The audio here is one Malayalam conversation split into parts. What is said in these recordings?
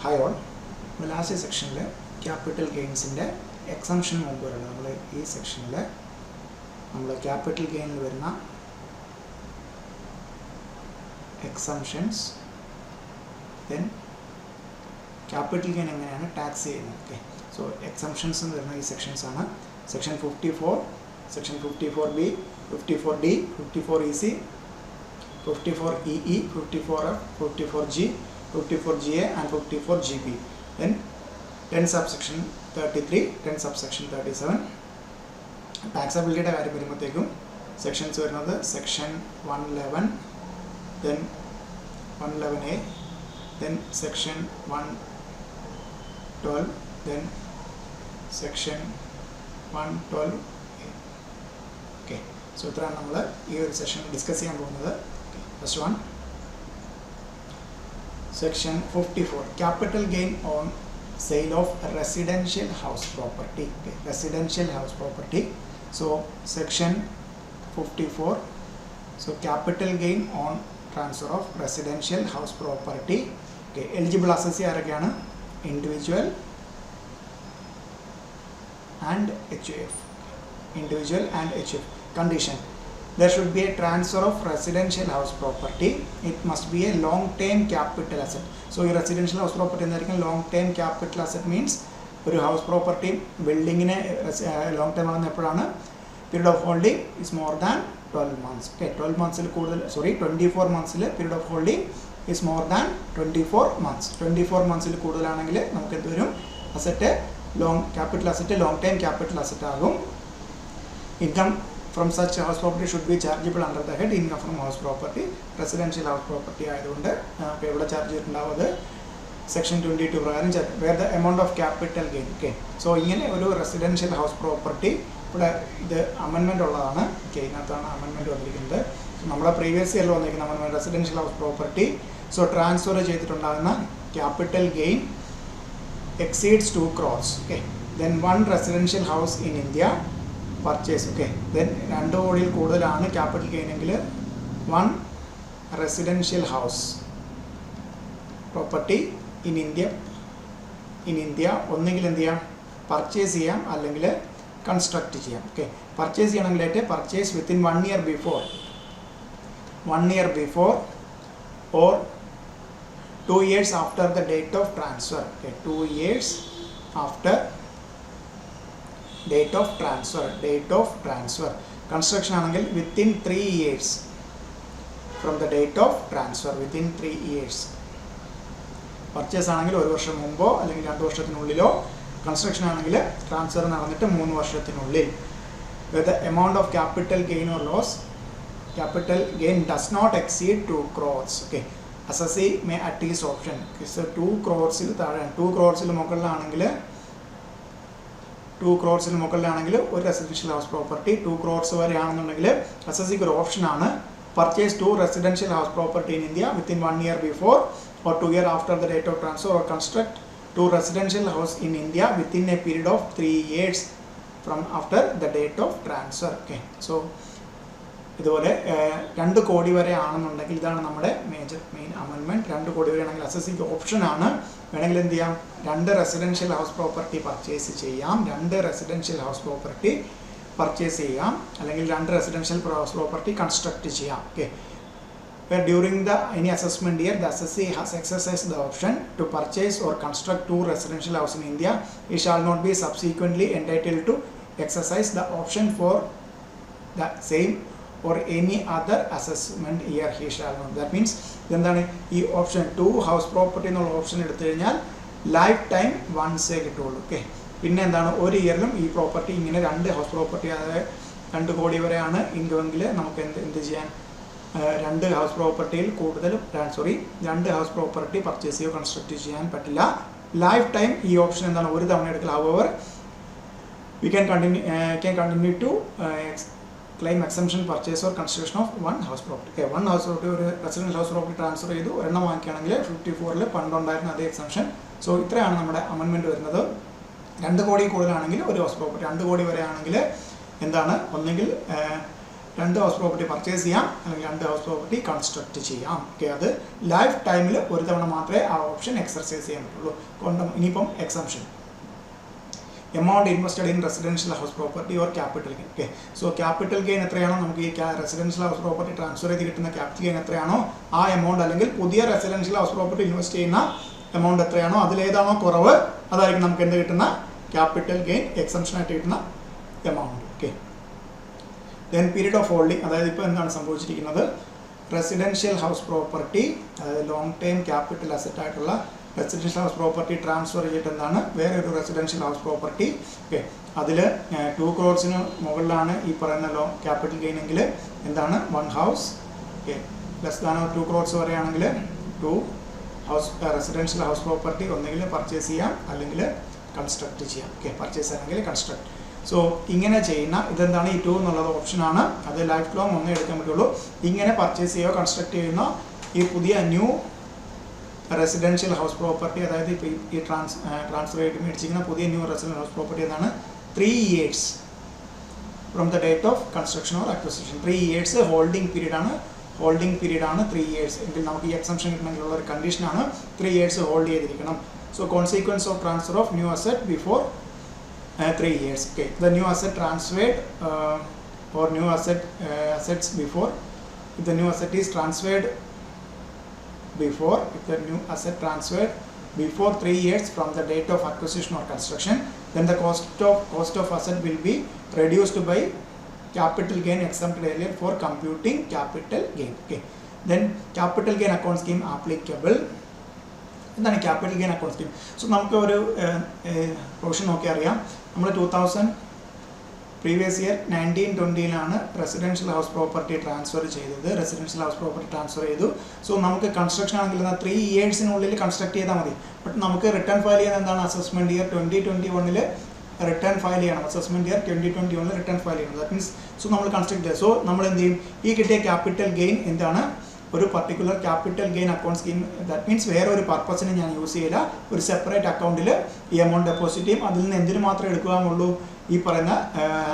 Hi all. The last section capital gains in the exemption section capital gain exemptions, then capital gain tax. Okay. So exemptions in these sections are section 54, section 54B, 54D, 54EC, 54EE, 54F, 54G, 54GA and 54GB. Then 10 subsection 33, 10 subsection 37. Taxability sections are another section 111, then 111A, then section 112, then section 112A. Okay, so this session discussing first one, section 54, capital gain on sale of residential house property. Okay, residential house property. So section 54, so capital gain on transfer of residential house property. Okay, eligible assessee are individual and HUF. Individual and HUF. Condition: there should be a transfer of residential house property. It must be a long-term capital asset. So, your residential house property in long-term capital asset means a house property building in a long-term period of holding is more than 12 months. Okay, 12 months 24 months period of holding is more than 24 months. 24 months asset long capital asset, long-term capital asset. Income from such house property should be chargeable under the head income from house property. Residential house property section 22 where the amount of capital gain. Okay, so in a residential house property the amendment okay, amendment so previous year amendment residential house property. So transfer capital gain exceeds 2 crores. Okay, then one residential house in India purchase. Okay, then capital gain one residential house property in India purchase or construct. Okay, purchase within 1 year before or 2 years after the date of transfer. Okay, 2 years after date of transfer. Construction within 3 years from the date of transfer, within 3 years. Purchase 1 വർഷം മുമ്പോ അല്ലെങ്കിൽ 2 വർഷത്തിനുള്ളിലോ, construction transfer 3 വർഷത്തിനുള്ളിൽ. Where the amount of capital gain or loss, capital gain does not exceed 2 crores. Okay, assessee may at his option. Okay, so 2 crores 2 crores മുകളിലാണെങ്കിൽ 2 crores മുകളിലാണെങ്കിൽ ഒരു residential house property 2 crores വരെയാണെന്നുണ്ടെങ്കിൽ assessee ഒരു ഓപ്ഷൻ ആണ് purchase 2 residential house property in India within 1 year before or 2 years after the date of transfer, or construct 2 residential house in India within a period of 3 years from after the date of transfer. Okay, so ഇതുപോലെ 2 കോടി വരെ ആണെന്നുണ്ടെങ്കിൽ ഇതാണ് നമ്മുടെ മെയിൻ അമെൻഡ്മെന്റ്. 2 കോടി വരെ ആണെങ്കിൽ അസസിക്ക് ഓപ്ഷൻ ആണ് വേണമെങ്കിൽ എന്ത് ചെയ്യാം, 2 റെസിഡൻഷ്യൽ ഹൗസ് പ്രോപ്പർട്ടി പർച്ചേസ് ചെയ്യാം, 2 റെസിഡൻഷ്യൽ ഹൗസ് പ്രോപ്പർട്ടി പർച്ചേസ് ചെയ്യാം, അല്ലെങ്കിൽ 2 റെസിഡൻഷ്യൽ ഹൗസ് പ്രോപ്പർട്ടി കൺസ്ട്രക്ട് ചെയ്യാം. Okay, where during the any assessment year the assessee has exercised the option to purchase or construct 2 residential house in India, he shall not be subsequently entitled to exercise the option for the same or any other assessment year he shall not. That means എന്താണ് ഈ ഓപ്ഷൻ 2 ഹൗസ് പ്രോപ്പർട്ടി എന്നുള്ള ഓപ്ഷൻ എടുത്തു കഴിഞ്ഞാൽ ലൈഫ് ടൈം വൺസേ കിട്ടുള്ളൂ. ഓക്കെ, പിന്നെ എന്താണ് ഒരു ഇയറിലും ഈ പ്രോപ്പർട്ടി ഇങ്ങനെ 2 ഹൗസ് പ്രോപ്പർട്ടി അതായത് 2 കോടി വരെയാണ് ഇൻകമെങ്കിൽ നമുക്ക് എന്ത് ചെയ്യാൻ 2 ഹൗസ് പ്രോപ്പർട്ടിയിൽ കൂടുതലും 2 ഹൗസ് പ്രോപ്പർട്ടി പർച്ചേസ് ചെയ്യുകയോ കൺസ്ട്രക്ട് ചെയ്യാൻ പറ്റില്ല. ലൈഫ് ടൈം ഈ ഓപ്ഷൻ എന്താണ് ഒരു തവണ എടുക്കൽ. Hour we can continue to claim exemption purchase or construction of 1 house property. Okay, 1 house property ഒരു residential house property ട്രാൻസ്ഫർ ചെയ്തു ഒരെണ്ണം വാങ്ങിക്കുകയാണെങ്കിൽ 54-ൽ പണ്ടുണ്ടായിരുന്ന അതേ എക്സംഷൻ. സോ ഇത്രയാണ് നമ്മുടെ അമെൻമെൻറ്റ് വരുന്നത്. 2 കോടി കൂടുതലാണെങ്കിൽ ഒരു ഹൗസ് പ്രോപ്പർട്ടി, 2 കോടി വരെ ആണെങ്കിൽ എന്താണ് ഒന്നെങ്കിൽ 2 ഹൗസ് പ്രോപ്പർട്ടി പർച്ചേസ് ചെയ്യാം അല്ലെങ്കിൽ 2 ഹൗസ് പ്രോപ്പർട്ടി കൺസ്ട്രക്ട് ചെയ്യാം. ഓക്കെ, അത് ലൈഫ് ടൈമിൽ ഒരു തവണ മാത്രമേ ആ ഓപ്ഷൻ എക്സർസൈസ് ചെയ്യാൻ പറ്റുള്ളൂ. ഇനിയിപ്പം exemption, amount invested in residential house property or capital gain. Okay, so capital gain എത്രയാണോ നമുക്ക് ഈ റെസിഡൻഷ്യൽ ഹൗസ് പ്രോപ്പർട്ടി ട്രാൻസ്ഫർ ചെയ്ത് കിട്ടുന്ന ക്യാപിറ്റൽ ഗെയിൻ എത്രയാണോ ആ എമൗണ്ട്, അല്ലെങ്കിൽ പുതിയ റെസിഡൻഷ്യൽ ഹൗസ് പ്രോപ്പർട്ടി ഇൻവെസ്റ്റ് ചെയ്യുന്ന എമൗണ്ട് എത്രയാണോ അതിലേതാണോ കുറവ് അതായിരിക്കും നമുക്ക് എന്ത് കിട്ടുന്ന ക്യാപിറ്റൽ ഗെയിൻ എക്സംഷൻ ആയിട്ട് കിട്ടുന്ന amount. Okay, then period of holding, അതായത് ഇപ്പോൾ എന്താണ് സംഭവിച്ചിരിക്കുന്നത്, റെസിഡൻഷ്യൽ ഹൗസ് പ്രോപ്പർട്ടി അതായത് ലോങ് ടൈം ക്യാപിറ്റൽ അസറ്റ് ആയിട്ടുള്ള റെസിഡൻഷ്യൽ ഹൗസ് പ്രോപ്പർട്ടി ട്രാൻസ്ഫർ ചെയ്തിട്ട് എന്താണ് വേറെ ഒരു റെസിഡൻഷ്യൽ ഹൗസ് പ്രോപ്പർട്ടി. ഓക്കെ, അതിൽ 2 crores മുകളിലാണ് ഈ പറയുന്ന ക്യാപിറ്റൽ ഗെയിൻ എങ്കിൽ എന്താണ് 1 house. Okay, less than 2 crores വരെയാണെങ്കിൽ 2 house residential house property ഒന്നുകിൽ പർച്ചേസ് ചെയ്യാം അല്ലെങ്കിൽ കൺസ്ട്രക്ട് ചെയ്യാം. ഓക്കെ, പർച്ചേസ് അല്ലെങ്കിൽ കൺസ്ട്രക്ട്. സോ ഇങ്ങനെ ചെയ്യുന്ന ഇതെന്താണ് ഈ 2 എന്നുള്ളത് ഓപ്ഷനാണ്, അത് ലൈഫ് ലോങ് ഒന്നേ എടുക്കാൻ പറ്റുള്ളൂ. ഇങ്ങനെ പർച്ചേസ് ചെയ്യുകയോ കൺസ്ട്രക്ട് ചെയ്യുന്ന ഈ പുതിയ ന്യൂ റെസിഡൻഷ്യൽ ഹൗസ് പ്രോപ്പർട്ടി, അതായത് ഇപ്പോൾ ഈ ട്രാൻസ്ഫർ ആയിട്ട് മേടിച്ചിരിക്കുന്ന പുതിയ ന്യൂ റെസിഡൻഷ്യൽ ഹൗസ് പ്രോപ്പർട്ടി എന്നാണ് 3 years from the date of construction or acquisition. 3 years holding period ആണ്. 3 years എങ്കിൽ നമുക്ക് ഈ എക്സംഷൻ കിട്ടണമെങ്കിലുള്ള ഒരു കണ്ടീഷനാണ് 3 years ഹോൾഡ് ചെയ്തിരിക്കണം. So consequence of transfer of new asset before 3 years. Okay, the new asset transferred or new assets before, if the new asset is transferred before, if the new asset transferred before 3 years from the date of acquisition or construction, then the cost of asset will be reduced by capital gain exempted earlier for computing capital gain. Okay, then capital gain account scheme applicable. എന്താണ് capital gain account scheme? So നമുക്ക് ഒരു പ്രൊവിഷൻ നോക്കി അറിയാം. നമ്മൾ 2000 previous year 1920 residential house property transfer ചെയ്തത്. റെസിഡൻഷ്യൽ ഹൗസ് പ്രോപ്പർട്ടി ട്രാൻസ്ഫർ ചെയ്തു. സോ നമുക്ക് കൺസ്ട്രക്ഷൻ ആണെങ്കിൽ 3 yearsനുള്ളിൽ കൺസ്ട്രക്ട് ചെയ്താൽ മതി. ബട്ട് നമുക്ക് റിട്ടേൺ ഫയൽ ചെയ്യാൻ എന്താണ് അസസ്മെൻറ്റ് ഇയർ 2021 റിട്ടേൺ ഫയൽ ചെയ്യണം. അസസ്മെൻറ്റ് ഇയർ 2021 റിട്ടേൺ ഫയൽ ചെയ്യണം. ദാറ്റ് മീൻസ് സോ നമ്മൾ കൺസ്ട്രക്ട് ചെയ്ത്, സോ നമ്മൾ എന്ത് ചെയ്യും, ഈ കിട്ടിയ ക്യാപിറ്റൽ ഗെയിൻ എന്താണ് ഒരു particular capital gain account scheme. That means വേറെ ഒരു പർപ്പസിന് ഞാൻ യൂസ് ചെയ്യില്ല, ഒരു സെപ്പറേറ്റ് അക്കൗണ്ടിൽ ഈ എമൗണ്ട് ഡെപ്പോസിറ്റ് ചെയ്യും. അതിൽ നിന്ന് എന്തിനു മാത്രമേ എടുക്കാമുള്ളൂ, ഈ പറയുന്ന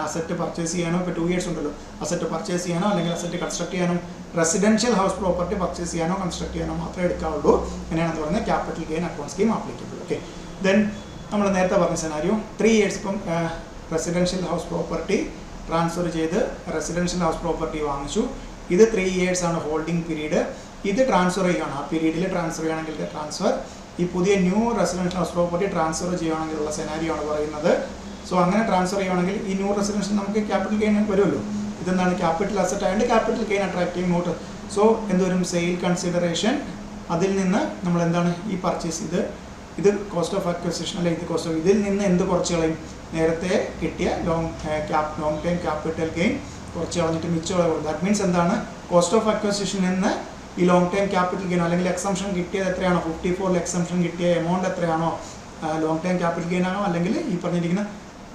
അസറ്റ് പർച്ചേസ് ചെയ്യാനോ, ഇപ്പോൾ 2 years ഉണ്ടല്ലോ, അസറ്റ് പർച്ചേസ് ചെയ്യാനോ അല്ലെങ്കിൽ അസറ്റ് കൺസ്ട്രക്ട് ചെയ്യാനോ, റെസിഡൻഷ്യൽ ഹൗസ് പ്രോപ്പർട്ടി പർച്ചേസ് ചെയ്യാനോ കൺസ്ട്രക്ട് ചെയ്യാനോ മാത്രമേ എടുക്കാവുള്ളൂ. അങ്ങനെയാണെന്ന് പറയുന്നത് capital gain account scheme applicable. Okay, then നമ്മൾ നേരത്തെ പറഞ്ഞ സെനാരിയോ 3 years ഇപ്പം റെസിഡൻഷ്യൽ ഹൗസ് പ്രോപ്പർട്ടി ട്രാൻസ്ഫർ ചെയ്ത് റെസിഡൻഷ്യൽ ഹൗസ് പ്രോപ്പർട്ടി വാങ്ങിച്ചു. ഇത് 3 years ആണ് ഹോൾഡിംഗ് പീരീഡ്. ഇത് ട്രാൻസ്ഫർ ചെയ്യുകയാണ്, ആ പീരീഡിൽ ട്രാൻസ്ഫർ ചെയ്യുകയാണെങ്കിൽ ട്രാൻസ്ഫർ, ഈ പുതിയ new residential house property transfer ചെയ്യുകയാണെങ്കിലുള്ള സെനാരിയോ ആണ് പറയുന്നത്. സോ അങ്ങനെ ട്രാൻസ്ഫർ ചെയ്യുകയാണെങ്കിൽ ഈ ന്യൂ റെസിഡൻഷ്യൽ നമുക്ക് ക്യാപിറ്റൽ ഗെയിൻ വരുമല്ലോ. ഇതെന്താണ് ക്യാപിറ്റൽ അസറ്റ് ആയതുകൊണ്ട് capital gain attractive not. So എന്തോരും സെയിൽ കൺസിഡറേഷൻ, അതിൽ നിന്ന് നമ്മൾ എന്താണ് ഈ പർച്ചേസ് ഇത് കോസ്റ്റ് ഓഫ് അക്വിസിഷൻ അല്ലെ, ഇത് കോസ്റ്റ് ഓഫ്, ഇതിൽ നിന്ന് എന്ത് കുറച്ച് കളയും, നേരത്തെ കിട്ടിയ ലോങ് ടൈം ക്യാപിറ്റൽ ഗെയിൻ കുറച്ച് കളഞ്ഞിട്ട് മിച്ചം കളയും. ദാറ്റ് മീൻസ് എന്താണ് കോസ്റ്റ് ഓഫ് അക്വിസിഷനിൽ നിന്ന് ഈ ലോങ് ടൈം ക്യാപിറ്റൽ ഗെയിൻ അല്ലെങ്കിൽ എക്സംഷൻ കിട്ടിയത് എത്രയാണോ, 54 എക്സംഷൻ കിട്ടിയ എമൗണ്ട് എത്രയാണോ, ലോങ് ടൈം ക്യാപിറ്റൽ ഗെയിൻ ആണോ അല്ലെങ്കിൽ ഈ പറഞ്ഞിരിക്കുന്ന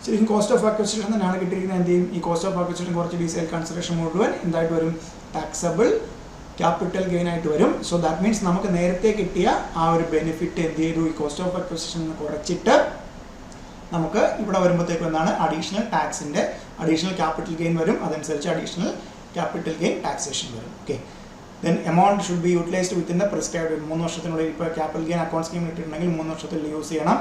ശരിക്കും കോസ്റ്റ് ഓഫ് അക്വിസിഷൻ തന്നെയാണ് കിട്ടിയിരിക്കുന്നത്. എന്ത് ചെയ്യും, ഈ കോസ്റ്റ് ഓഫ് അക്വിസിഷൻ കുറച്ച് ഡീസെയിൽ കൺസിഡറേഷൻ മുഴുവൻ എന്തായിട്ട് വരും, ടാക്സബിൾ ക്യാപിറ്റൽ ഗെയിൻ ആയിട്ട് വരും. സോ ദാറ്റ് മീൻസ് നമുക്ക് നേരത്തെ കിട്ടിയ ആ ഒരു ബെനിഫിറ്റ് എന്ത് ചെയ്തു, ഈ കോസ്റ്റ് ഓഫ് അക്വിസിഷൻ കുറച്ചിട്ട് നമുക്ക് ഇവിടെ വരുമ്പോഴത്തേക്കും എന്താണ് അഡീഷണൽ ടാക്സിൻ്റെ അഡീഷണൽ ക്യാപിറ്റൽ ഗെയിൻ വരും. അതനുസരിച്ച് അഡീഷണൽ ക്യാപിറ്റൽ ഗെയിൻ ടാക്സേഷൻ വരും. Okay, then amount should be utilised within the prescribed 3 വർഷത്തിനുള്ളിൽ. ഇപ്പോൾ ക്യാപിറ്റൽ ഗെയിൻ അക്കൗണ്ട് സ്കീം ഇട്ടിട്ടുണ്ടെങ്കിൽ 3 വർഷത്തിൽ യൂസ് ചെയ്യണം.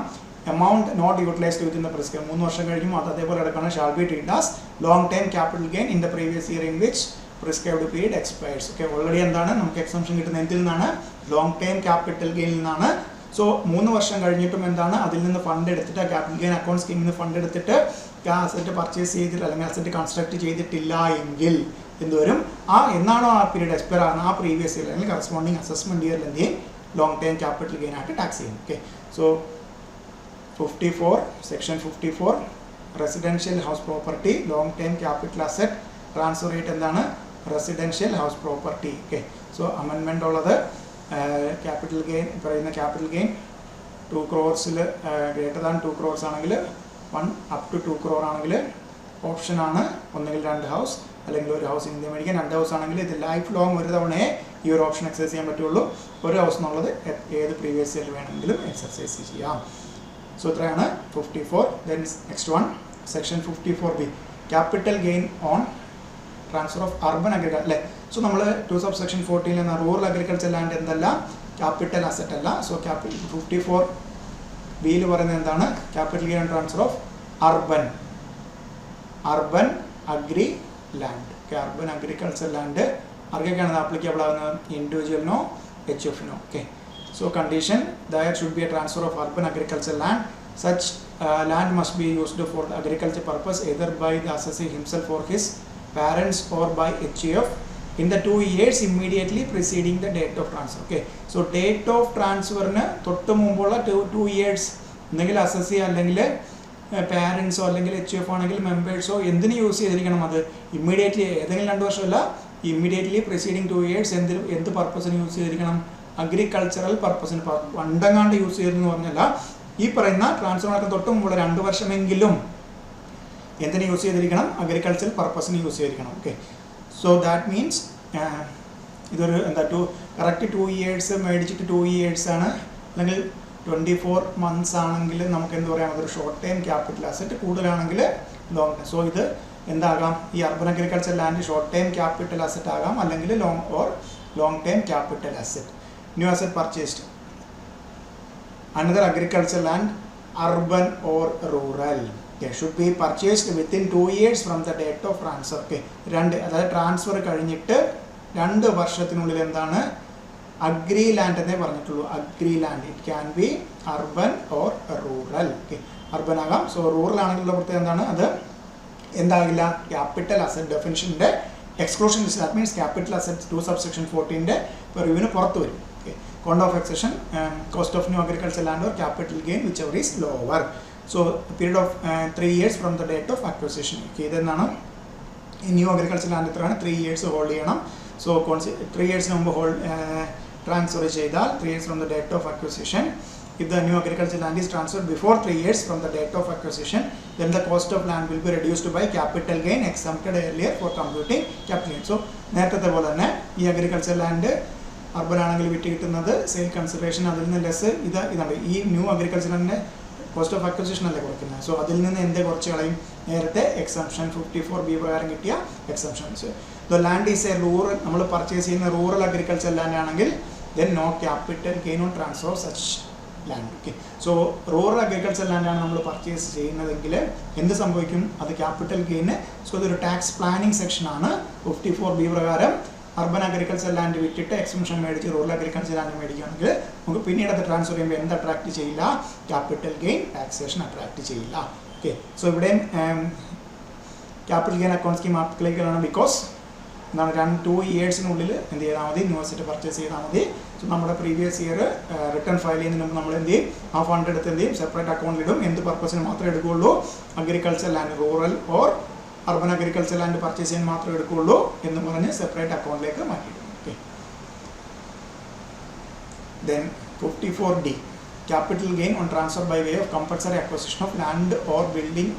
Amount not utilised within the prescribe 3 വർഷം കഴിയുമ്പോൾ അത് അതേപോലെ എടുക്കണം. Shall be treated as long time capital gain in the previous year in which prescribed period expires. Okay, already എന്താണ് നമുക്ക് എക്സംഷൻ കിട്ടുന്നത് എന്തിൽ നിന്നാണ്, ലോങ് ടൈം ക്യാപിറ്റൽ ഗെയിനിൽ നിന്നാണ്. സോ 3 വർഷം കഴിഞ്ഞിട്ടും എന്താണ് അതിൽ നിന്ന് ഫണ്ട് എടുത്തിട്ട് ക്യാപിറ്റൽ ഗെയിൻ അക്കൗണ്ട് സ്കീമിൽ നിന്ന് ഫണ്ട് എടുത്തിട്ട് അസറ്റ് പർച്ചേസ് ചെയ്തിട്ട് അല്ലെങ്കിൽ അസറ്റ് കൺസ്ട്രക്ട് ചെയ്തിട്ടില്ല എങ്കിൽ എന്തുവരും, എന്നാണോ ആ പീരീഡ് എക്സ്പയർ ആകുന്ന ആ പ്രീവിയസ് ഇയർ അല്ലെങ്കിൽ കറസ്പോണ്ടിങ് അസസ്മെൻറ്റ് ഇയറിൽ എന്ത് ചെയ്യും, ലോങ് ടൈം ക്യാപിറ്റൽ ഗെയിൻ ആയിട്ട് ടാക്സ് ചെയ്യും. Okay, so 54 section 54 residential house property long time capital asset transfer rate എന്താണ്, residential house property. Okay, so അമെൻമെൻ്റ് ഉള്ളത് ക്യാപിറ്റൽ ഗെയിൻ പറയുന്ന capital gain 2 crores greater than 2 crores ആണെങ്കിൽ 1 up to 2 crore ആണെങ്കിൽ ഓപ്ഷനാണ് ഒന്നുകിൽ 2 ഹൗസ് അല്ലെങ്കിൽ ഒരു ഹൗസ് ഇന്ത്യ മേടിക്കാൻ. 2 ഹൗസ് ആണെങ്കിൽ ഇത് ലൈഫ് ലോങ് ഒരു തവണയെ ഈ ഒരു ഓപ്ഷൻ എക്സസൈസ് ചെയ്യാൻ പറ്റുള്ളൂ. ഒരു ഹൗസ് എന്നുള്ളത് ഏത് പ്രീവിയസ് ഇയർ വേണമെങ്കിലും എക്സസൈസ് ചെയ്യാം. സോ ഇത്രയാണ് 54. Then next one section 54B capital gain on transfer of urban agriculture അല്ലേ. സോ നമ്മൾ 2 സബ്സെക്ഷൻ 14 എന്ന റൂറൽ അഗ്രികൾച്ചർ ലാൻഡ് എന്തല്ല, ക്യാപിറ്റൽ അസറ്റ് അല്ല. സോ 54 ബിയിൽ പറയുന്നത് എന്താണ്, capital gain transfer of urban agri land. Urban agriculture land ആർക്കൊക്കെയാണ് ആപ്ലിക്കബിൾ ആകുന്നത്, ഇൻഡിവിജ്വലിനോ HFനോ. Okay. So condition there should be a transfer of urban agriculture land. Such land must be used for the agriculture purpose either by the assessee himself or his parents or by HF in the 2 years immediately preceding the date of transfer. Okay. So date of transfer ന് തൊട്ട് മുമ്പുള്ള 2 years എന്തെങ്കിലും അസസി അല്ലെങ്കിൽ പാരൻസോ അല്ലെങ്കിൽ HF ആണെങ്കിൽ മെമ്പേഴ്സോ എന്തിന് യൂസ് ചെയ്തിരിക്കണം, അത് ഇമ്മീഡിയറ്റ്ലി, ഏതെങ്കിലും 2 വർഷമല്ല, ഇമ്മീഡിയറ്റ്ലി പ്രിസീഡിങ് 2 years എന്ത് പർപ്പസിന് യൂസ് ചെയ്തിരിക്കണം, അഗ്രികൾച്ചറൽ പർപ്പസിന്. പണ്ടങ്ങാണ്ട് യൂസ് ചെയ്തെന്ന് പറഞ്ഞല്ല, ഈ പറയുന്ന ട്രാൻസ്ഫറിനൊക്കെ തൊട്ട് മുമ്പുള്ള 2 വർഷമെങ്കിലും എന്തിന് യൂസ് ചെയ്തിരിക്കണം, അഗ്രികൾച്ചറൽ പർപ്പസിന് യൂസ് ചെയ്തിരിക്കണം. ഓക്കെ. സോ ദാറ്റ് മീൻസ് ഇതൊരു കറക്റ്റ് 2 years മേടിച്ചിട്ട് 2 years ആണ്, അല്ലെങ്കിൽ 24 months ആണെങ്കിൽ നമുക്ക് എന്ത് പറയാം, അതൊരു ഷോർട്ട് ടൈം ക്യാപിറ്റൽ അസറ്റ്, കൂടുതലാണെങ്കിൽ ലോങ് ടൈം. സോ ഇത് എന്താകാം, ഈ urban agriculture land short time capital asset ആകാം, അല്ലെങ്കിൽ long time capital asset. New asset purchased another agricultural land, urban or rural, should be purchased within 2 years from the date of transfer. Okay. അതായത് ട്രാൻസ്ഫർ കഴിഞ്ഞിട്ട് 2 വർഷത്തിനുള്ളിൽ എന്താണ്, അഗ്രി ലാൻഡ് എന്നേ പറഞ്ഞിട്ടുള്ളൂ. Agri land, it can be urban or rural. Okay. Urban ആകാം. സോ റൂറൽ ആണെങ്കിലുള്ള പ്രത്യേകത എന്താണ്, അത് എന്താകില്ല, ക്യാപിറ്റൽ അസറ്റ് ഡെഫിനിഷൻ്റെ exclusion list. That means capital asset 2 subsection 14 പെർവ്യൂവിന് പുറത്ത് വരും. Count of accession, cost of new agricultural land or capital gain, whichever is lower. So period of 3 years from the date of acquisition. ഇതെന്നാണ് ഈ ന്യൂ അഗ്രികൾച്ചർ ലാൻഡ് എത്രയാണ്, 3 years ഹോൾഡ് ചെയ്യണം. സോ 3 years മുമ്പ് ട്രാൻസ്ഫർ ചെയ്താൽ 3 years from the date of acquisition. If the new agricultural land is transferred before 3 years from the date of acquisition, then the cost of land will be reduced by capital gain exempted earlier for computing capital gain. So നേരത്തെ പോലെ തന്നെ ഈ അഗ്രികൾച്ചർ ലാൻഡ് അർബൻ ആണെങ്കിൽ വിറ്റ് കിട്ടുന്നത് സെയിൽ കൺസിഡറേഷൻ, അതിൽ നിന്ന് ലെസ് ഇതാണ്. ഈ ന്യൂ അഗ്രികൾച്ചറിൻ്റെ കോസ്റ്റ് ഓഫ് അക്വസിഷൻ അല്ലേ കുറയ്ക്കുന്നത്. സോ അതിൽ നിന്ന് എന്തേ കുറച്ച് കളയും, നേരത്തെ എക്സംഷൻ 54B പ്രകാരം കിട്ടിയ exemptions. The land is a rural, നമ്മൾ പർച്ചേസ് ചെയ്യുന്ന റൂറൽ അഗ്രികൾച്ചർ ലാൻഡ് ആണെങ്കിൽ then no capital gain on transfer of such land. Okay. So rural agriculture ലാൻഡാണ് നമ്മൾ പർച്ചേസ് ചെയ്യുന്നതെങ്കിൽ എന്ത് സംഭവിക്കും, അത് ക്യാപിറ്റൽ ഗെയിന്. സോ ഇതൊരു ടാക്സ് പ്ലാനിങ് സെക്ഷനാണ്. 54B പ്രകാരം അർബൻ അഗ്രികൾച്ചർ ലാൻഡ് വിറ്റിട്ട് എക്സംഷൻ മേടിച്ച് റൂറൽ അഗ്രികൾച്ചർ ലാൻഡ് മേടിക്കുകയാണെങ്കിൽ നമുക്ക് പിന്നീട് അത് ട്രാൻസ്ഫർ ചെയ്യുമ്പോൾ എന്ത് അട്രാക്ട് ചെയ്യില്ല, ക്യാപിറ്റൽ ഗെയിൻ ടാക്സേഷൻ അട്രാക്ട് ചെയ്യില്ല. ഓക്കെ. സോ ഇവിടെയും ക്യാപിറ്റൽ ഗെയിൻ അക്കൗണ്ട് സ്കീം ആപ്ലിക്കലാണ്. ബിക്കോസ് എന്താണ്, 2 yearsനുള്ളിൽ എന്ത് ചെയ്താൽ മതി, ന്യൂ അസറ്റ് പർച്ചേസ് ചെയ്താൽ മതി. സോ നമ്മുടെ പ്രീവിയസ് ഇയർ റിട്ടേൺ ഫയൽ ചെയ്യുന്നതിന് മുമ്പ് നമ്മൾ എന്ത് ചെയ്യും, ആ ഫണ്ട് എടുത്ത് എന്ത് ചെയ്യും, സെപ്പറേറ്റ് അക്കൗണ്ടിലിടും. എന്ത് പർപ്പസിന് മാത്രമേ എടുക്കുകയുള്ളൂ, agriculture land, rural or urban agriculture land purchase ചെയ്യാൻ മാത്രമേ എടുക്കുകയുള്ളൂ എന്ന് പറഞ്ഞ് സെപ്പറേറ്റ് അക്കൗണ്ടിലേക്ക് മാറ്റിയിടും. Okay. Then 54D, capital gain on transfer by way of compulsory acquisition of land or building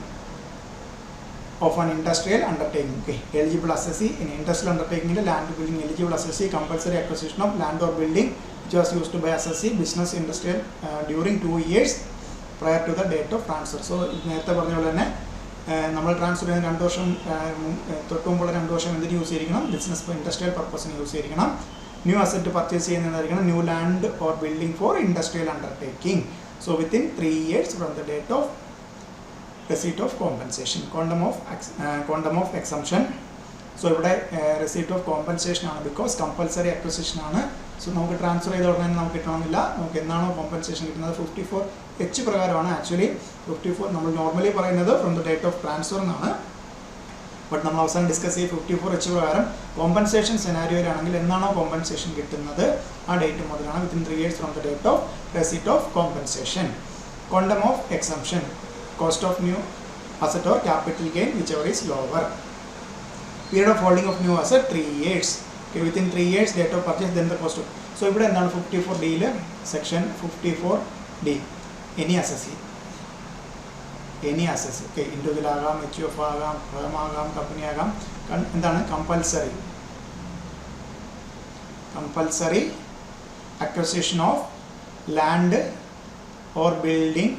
of an industrial undertaking. Okay. Eligible assessee in industrial undertaking, land building eligible assessee, compulsory acquisition of land or building which was used by assessee business industrial during 2 years prior to the date of transfer. So നേരത്തെ പറഞ്ഞ പോലെ തന്നെ നമ്മൾ ട്രാൻസ്ഫർ ചെയ്യുന്ന 2 വർഷം തൊട്ട് മുമ്പുള്ള 2 വർഷം എന്തിന് യൂസ് ചെയ്തിരിക്കണം, ബിസിനസ് ഇൻഡസ്ട്രിയൽ പർപ്പസിന് യൂസ് ചെയ്തിരിക്കണം. ന്യൂ അസറ്റ് പർച്ചേസ് ചെയ്യുന്നതായിരിക്കണം new land or building for industrial undertaking. So within 3 years from the date of receipt of compensation. Quantum of exemption. So ഇവിടെ receipt of compensation ആണ്, ബിക്കോസ് കമ്പൽസറി അക്വസിഷൻ ആണ്. സോ നമുക്ക് ട്രാൻസ്ഫർ ചെയ്ത ഉടനെ നമുക്ക് കിട്ടണമെന്നില്ല. നമുക്ക് എന്നാണോ കോമ്പൻസേഷൻ കിട്ടുന്നത് 54H പ്രകാരമാണ്. ആക്ച്വലി 54 നമ്മൾ നോർമലി പറയുന്നത് from the date of transfer എന്നാണ്. ബട്ട് നമ്മൾ അവസാനം ഡിസ്കസ് ചെയ്ത് 54H പ്രകാരം കോമ്പൻസേഷൻ സെനാരിയോയിലാണെങ്കിൽ എന്നാണോ കോമ്പൻസേഷൻ കിട്ടുന്നത് ആ ഡേറ്റ് മുതലാണ്, within 3 years from the date of receipt of compensation. Quantum of exemption, cost of new asset or capital gain whichever is lower. Period of holding of new asset 3 years. Okay, within 3 years date of purchase then the cost of. So ഇവിടെ എന്താണ് 54D ലെ section 54D, any assessee, okay, individual ആകാം, HUF ആകാം, firm ആകാം, കമ്പനി ആകാം, എന്താണ് compulsory acquisition of land or building,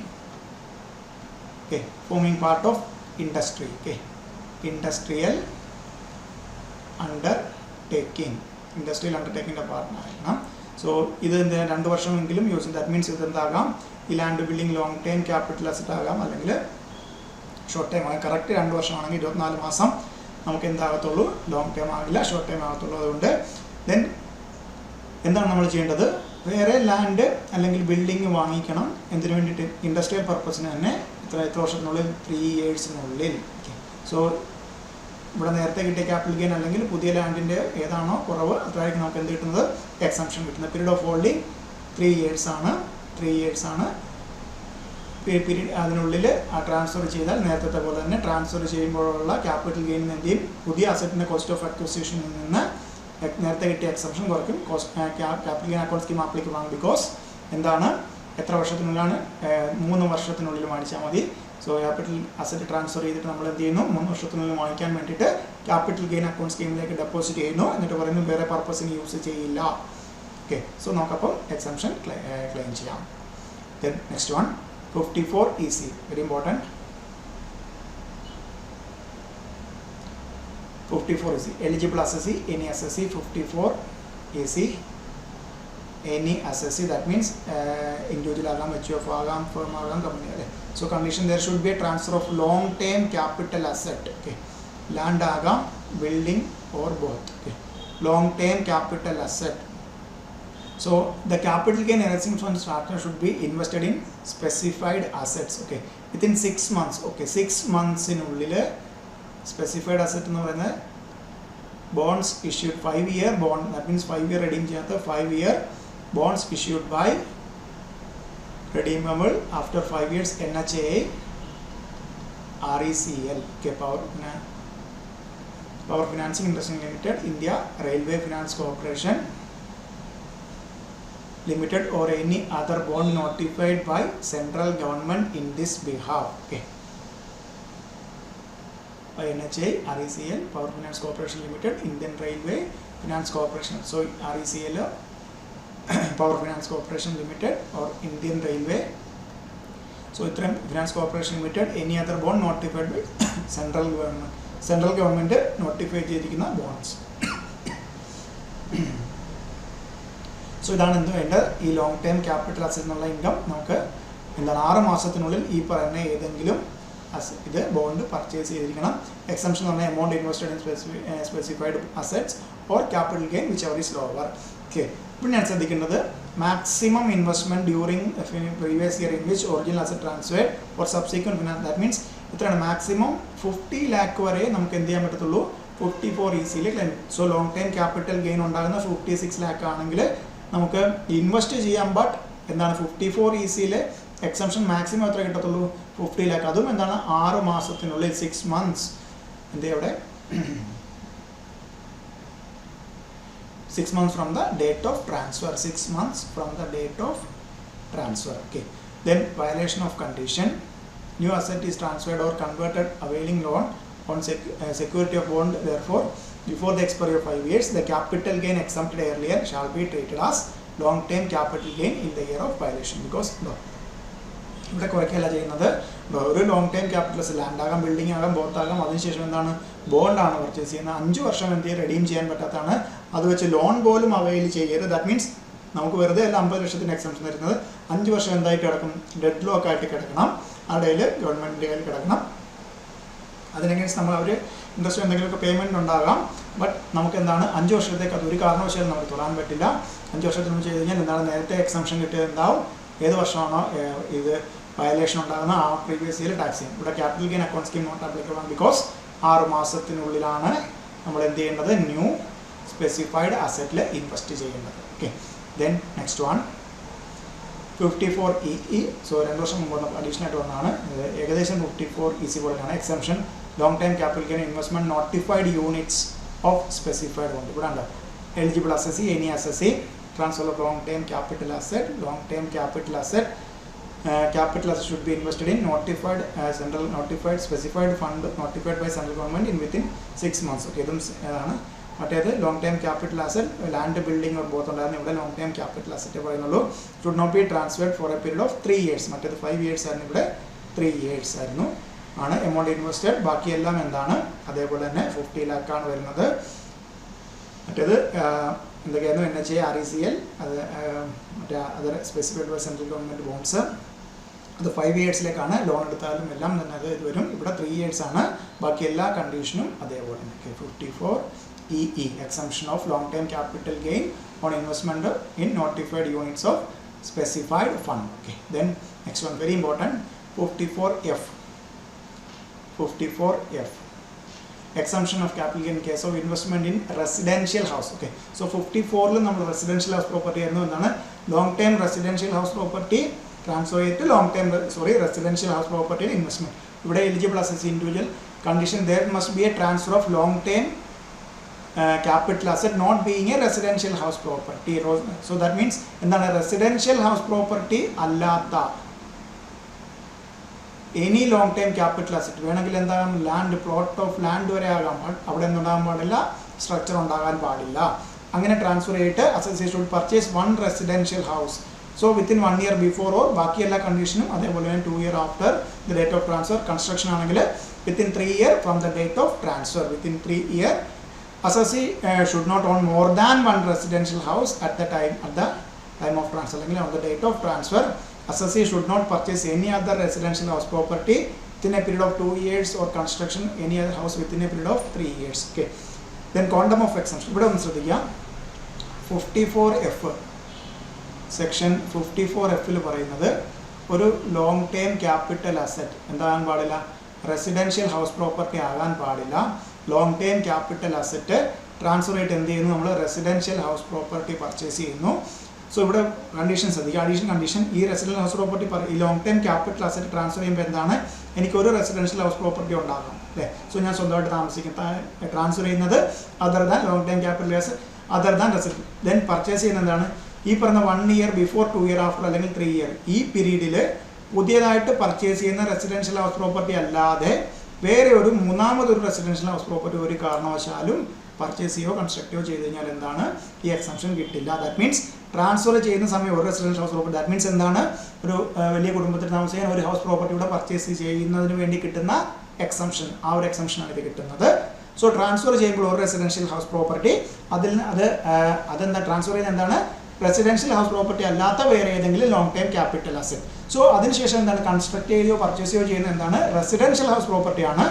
okay, forming part of industry, okay, industrial undertaking, industrial അണ്ടർടേക്കിങ്ങിൻ്റെ പാർട്ടാണ്. സോ ഇത് 2 വർഷമെങ്കിലും യൂസ് ചെയ്യും. ദാറ്റ് മീൻസ് ഇതെന്താകാം, ഈ land building long time capital asset ആകാം, അല്ലെങ്കിൽ ഷോർട്ട് ടൈം ആകാം. കറക്റ്റ് 2 വർഷമാണെങ്കിൽ 24 മാസം നമുക്ക് എന്താകത്തുള്ളൂ, ലോങ് ടൈം ആകില്ല, ഷോർട്ട് ടൈം ആകത്തുള്ളൂ. അതുകൊണ്ട് ദെൻ എന്താണ് നമ്മൾ ചെയ്യേണ്ടത്, വേറെ ലാൻഡ് അല്ലെങ്കിൽ ബിൽഡിംഗ് വാങ്ങിക്കണം. എന്തിനു വേണ്ടിയിട്ട്, ഇൻഡസ്ട്രിയൽ പർപ്പസിന് തന്നെ. എത്ര വർഷത്തിനുള്ളിൽ, 3 yearsനുള്ളിൽ. സോ ഇവിടെ നേരത്തെ കിട്ടിയ ക്യാപിറ്റൽ ഗെയിൻ അല്ലെങ്കിൽ പുതിയ ലാൻഡിൻ്റെ ഏതാണോ കുറവ് അതായിരിക്കും നമുക്ക് എന്ത് കിട്ടുന്നത്, എക്സംഷൻ കിട്ടുന്നത്. പീരീഡ് ഓഫ് ഹോൾഡിംഗ് 3 years ആണ്. 3 years ആണ് പീരീഡ്. അതിനുള്ളിൽ ട്രാൻസ്ഫർ ചെയ്താൽ നേരത്തെ പോലെ തന്നെ ട്രാൻസ്ഫർ ചെയ്യുമ്പോഴുള്ള ക്യാപിറ്റൽ ഗെയിൻ എന്ത് ചെയ്യും, പുതിയ അസറ്റിൻ്റെ കോസ്റ്റ് ഓഫ് അക്വിസിഷനിൽ നിന്ന് നേരത്തെ കിട്ടിയ എക്സംഷൻ കുറയ്ക്കും. Capital gain account scheme applicable ആണ്. ബിക്കോസ് എന്താണ്, എത്ര വർഷത്തിനുള്ളിലാണ്, 3 വർഷത്തിനുള്ളിൽ വാങ്ങിച്ചാൽ മതി. സോ ക്യാപിറ്റൽ അസറ്റ് ട്രാൻസ്ഫർ ചെയ്തിട്ട് നമ്മൾ എന്ത് ചെയ്യുന്നു, 3 വർഷത്തിനുള്ളിൽ വാങ്ങിക്കാൻ വേണ്ടിയിട്ട് ക്യാപിറ്റൽ ഗെയിൻ അക്കൗണ്ട് സ്കീമിലേക്ക് ഡെപ്പോസിറ്റ് ചെയ്യുന്നു. എന്നിട്ട് പറയുന്നു വേറെ പർപ്പസിന് യൂസ് ചെയ്യില്ല. ഓക്കെ, സോ നമുക്കപ്പം എക്സംഷൻ ക്ലെയിം ചെയ്യാം. Then next one 54EC, very important. 54EC, eligible assessee, any assessee. 54EC, any assessee, that means individual agam, HUF agam, firm agam, company agam. So condition, there should be a transfer of long term capital asset. Okay, land agam, building or both. Okay, long term capital asset. So the capital gain arising from the starter should be invested in specified assets. Okay, within 6 months. Okay, 6 months in ullile specified asset എന്ന് പറയുന്നത് bonds issued 5-year bond, that means 5-year redeem ചെയ്യാത്ത 5-year bonds issued by redeemable after 5 years NHA RECL. Okay, Power Financing Industry Limited, India Railway Finance Corporation Limited, or any other bond notified by central government in this behalf. Okay, by NHA, RECL, Power Finance Corporation Limited, Indian Railway Finance Corporation. So RECL, Power Finance Corporation Limited, or Indian Railway. So Finance Corporation Limited, any other bond notified by central government. Central government notify ചെയ്തിരിക്കുന്ന bonds. സോ ഇതാണ് എന്ത് വേണ്ടത്, ഈ ലോങ് ടൈം ക്യാപിറ്റൽ അസറ്റ് എന്നുള്ള ഇൻകം നമുക്ക് എന്താണ് 6 മാസത്തിനുള്ളിൽ ഈ പറയുന്ന ഏതെങ്കിലും ഇത് ബോണ്ട് പർച്ചേസ് ചെയ്തിരിക്കണം. എക്സംഷൻ എന്ന് പറഞ്ഞാൽ amount invested in specified assets or capital gain which ever is lower. Okay, ഇപ്പോൾ ഞാൻ ശ്രദ്ധിക്കേണ്ടത് maximum investment during previous year in which original asset transfer or subsequent finance. That means ഇത്രയാണ് മാക്സിമം 50 lakh വരെ നമുക്ക് എന്ത് ചെയ്യാൻ പറ്റത്തുള്ളൂ, 54EC claim. So long time capital gain ഉണ്ടാകുന്ന 56 lakh ആണെങ്കിൽ നമുക്ക് ഇൻവെസ്റ്റ് ചെയ്യാം. ബട്ട് എന്താണ് 54EC എക്സംഷൻ മാക്സിമം എത്ര കിട്ടത്തുള്ളൂ, 50 lakh. അതും എന്താണ് 6 മാസത്തിനുള്ളിൽ, 6 months. എന്ത് അവിടെ 6 months from the date of transfer. 6 months from the date of transfer. Okay, then violation of condition, new asset is transferred or converted availing loan on security of bond. Therefore, before the expiry of 5 years, the capital gain exempted earlier shall be treated as long term capital gain in the year of violation. Because ഇവിടെ കുറയ്ക്കല്ല ചെയ്യുന്നത്, ഒരു ലോങ് ടൈം ക്യാപിറ്റൽസ് ലാൻഡ് ആകാം, ബിൽഡിംഗ് ആകാം, ബോത്ത് ആകാം. അതിനുശേഷം എന്താണ്, ബോണ്ടാണ് പർച്ചേസ് ചെയ്യുന്നത്. 5 വർഷം എന്ത് ചെയ്യും, റെഡീം ചെയ്യാൻ പറ്റാത്തതാണ്. അത് വെച്ച് ലോൺ പോലും അവൈൽ ചെയ്യരുത്. ദാറ്റ് മീൻസ് നമുക്ക് വെറുതെ അല്ല 50 ലക്ഷത്തിന് എക്സംഷൻ തരുന്നത്. 5 വർഷം എന്തായിട്ട് കിടക്കും, ഡെഡ് ലോക്ക് ആയിട്ട് കിടക്കണം. ആ ഡേയിൽ ഗവൺമെൻറ്റിൻ്റെ കയ്യിൽ കിടക്കണം. അതിനനുസരിച്ച് നമ്മൾ അവർ ഇൻട്രസ്റ്റ് എന്തെങ്കിലുമൊക്കെ പേയ്മെൻറ്റ് ഉണ്ടാകാം. ബട്ട് നമുക്ക് എന്താണ് 5 വർഷത്തേക്ക് അത് ഒരു കാരണവശാലും നമുക്ക് തൊടാൻ പറ്റില്ല. 5 വർഷത്തിന് മുമ്പ് ചെയ്ത് കഴിഞ്ഞാൽ എന്താണ് നേരത്തെ എക്സംഷൻ കിട്ടിയത് എന്താവും, ഏത് വർഷമാണോ ഇത് വയലേഷൻ ഉണ്ടാകുന്ന ആ പ്രീവിയസ് ഇയർ ടാക്സ് ചെയ്യും. ഇവിടെ capital gain account scheme not applicable ആണ്. ബിക്കോസ് 6 മാസത്തിനുള്ളിലാണ് നമ്മൾ എന്ത് ചെയ്യേണ്ടത്, ന്യൂ സ്പെസിഫൈഡ് അസറ്റിൽ ഇൻവെസ്റ്റ് ചെയ്യേണ്ടത്. Okay, then next one 54EE. So 2 വർഷം മുമ്പ് അഡീഷണൽ ആയിട്ട് വന്നതാണ്. ഏകദേശം 54EC പോലെയാണ്. Exemption long time capital gain investment notified units of specified bond. ഇവിടെ ഉണ്ട് eligible assessee, any assessee, transfer of long term capital asset. Long term capital asset should be invested in notified specified fund notified by central government in within 6 months. Okay, ഇതും ആണ്. മറ്റേത് long time capital asset land building or both ഉണ്ടായിരുന്നു. ഇവിടെ ലോങ് ടൈം ക്യാപിറ്റൽ അസറ്റ് പറയുന്നുള്ളൂ. Should not be transferred for a period of 3 years. മറ്റേത് 5 years ആയിരുന്നു, ഇവിടെ 3 years ആയിരുന്നു ആണ് എമൗണ്ട് ഇൻവെസ്റ്റഡ്. ബാക്കിയെല്ലാം എന്താണ് അതേപോലെ തന്നെ 50 lakh ആണ് വരുന്നത്. മറ്റേത് എന്തൊക്കെയായിരുന്നു NHA RECL അത് മറ്റേ other specified by central government bonds അത് 5 ഇയേഴ്സിലേക്കാണ് ലോൺ എടുത്താലും എല്ലാം തന്നെ അത് ഇത് വരും. ഇവിടെ 3 ഇയേഴ്സ് ആണ്. ബാക്കി എല്ലാ കണ്ടീഷനും അതേപോലെ തന്നെ. 54 EE exemption of long term capital gain on investment in notified units of specified fund. Okay, then next one very important, 54F. 54F exemption of capital gain in case of investment in residential house. Okay, so 54 ൽ നമ്മൾ residential house property ആയിരുന്നു. എന്താണ് long term residential house property transfer to long term residential house property investment. ഇവിടെ eligible as individual condition there must be a transfer of long term capital asset not being a residential house property. So that means എന്താണ് residential house property അല്ലാത്ത any long term capital asset വേണമെങ്കിൽ എന്താകാം ലാൻഡ് പ്ലോട്ട് ഓഫ് ലാൻഡ് വരെ ആകാം. അവിടെ എന്തുണ്ടാകാൻ പാടില്ല, സ്ട്രക്ചർ ഉണ്ടാകാൻ പാടില്ല. അങ്ങനെ ട്രാൻസ്ഫർ ചെയ്തിട്ട് association should purchase 1 residential house. So within 1 year before or ബാക്കി എല്ലാ കണ്ടീഷനും അതേപോലെ തന്നെ 2 year after the date of transfer. Construction ആണെങ്കിൽ within 3 year from the date of transfer. Within 3 year assessee should not own more than 1 residential house at the time of transfer. അല്ലെങ്കിൽ on the date of transfer assessee should not purchase any other residential house property within a period of 2 years or construction any other house within a period of 3 years. Okay, then quantum of exemption ഇവിടെ ഒന്ന് ശ്രദ്ധിക്കുക. 54F സെക്ഷൻ 54F പറയുന്നത് ഒരു ലോങ് ടേം ക്യാപിറ്റൽ അസറ്റ് എന്താകാൻ പാടില്ല, റെസിഡൻഷ്യൽ ഹൗസ് പ്രോപ്പർട്ടി ആകാൻ പാടില്ല. Long term capital asset transfer ആയിട്ട് എന്ത് ചെയ്യുന്നു, നമ്മൾ റെസിഡൻഷ്യൽ ഹൗസ് പ്രോപ്പർട്ടി പർച്ചേസ് ചെയ്യുന്നു. സോ ഇവിടെ കണ്ടീഷൻ ശ്രദ്ധിക്കുക. അഡീഷണൽ കണ്ടീഷൻ, ഈ റെസിഡൻഷ്യൽ ഹൗസ് പ്രോപ്പർട്ടി ഈ long time capital asset transfer ചെയ്യുമ്പോൾ എന്താണ്, എനിക്കൊരു റെസിഡൻഷ്യൽ ഹൗസ് പ്രോപ്പർട്ടി ഉണ്ടാകും അല്ലേ. സോ ഞാൻ സ്വന്തമായിട്ട് താമസിക്കുന്ന ട്രാൻസ്ഫർ ചെയ്യുന്നത് other than long time capital asset other than residential. Then purchase ചെയ്യുന്നത് എന്താണ്, ഈ പറഞ്ഞ 1 year ബിഫോർ 2 year ആഫ്റ്റർ അല്ലെങ്കിൽ 3 year ഈ പീരീഡിൽ പുതിയതായിട്ട് പർച്ചേസ് ചെയ്യുന്ന റെസിഡൻഷ്യൽ ഹൗസ് പ്രോപ്പർട്ടി അല്ലാതെ വേറെ ഒരു മൂന്നാമതൊരു റെസിഡൻഷ്യൽ ഹൗസ് പ്രോപ്പർട്ടി ഒരു കാരണവശാലും പർച്ചേസ് ചെയ്യുകയോ കൺസ്ട്രക്റ്റോ ചെയ്ത് കഴിഞ്ഞാൽ എന്താണ്, ഈ എക്സംഷൻ കിട്ടില്ല. ദാറ്റ് മീൻസ് ട്രാൻസ്ഫർ ചെയ്യുന്ന സമയം ഒരു residential house property, that means എന്താണ്, ഒരു വലിയ കുടുംബത്തിൽ താമസിക്കാൻ ഒരു ഹൗസ് പ്രോപ്പർട്ടിയുടെ പർച്ചേസ് ചെയ്യുന്നതിന് വേണ്ടി കിട്ടുന്ന എക്സംഷൻ, ആ ഒരു എക്സംഷനാണ് ഇത് കിട്ടുന്നത്. സോ ട്രാൻസ്ഫർ ചെയ്യുമ്പോൾ ഒരു റെസിഡൻഷ്യൽ ഹൗസ് പ്രോപ്പർട്ടി അതെന്താ ട്രാൻസ്ഫർ ചെയ്യുന്നത് എന്താണ്, റെസിഡൻഷ്യൽ ഹൗസ് പ്രോപ്പർട്ടി അല്ലാത്ത വേറെ ഏതെങ്കിലും long time capital asset. So അതിനുശേഷം എന്താണ്, കൺസ്ട്രക്ട് ചെയ്യുകയോ പർച്ചേസ് ചെയ്യുകയോ ചെയ്യുന്നത് എന്താണ്, റെസിഡൻഷ്യൽ ഹൗസ് പ്രോപ്പർട്ടിയാണ്.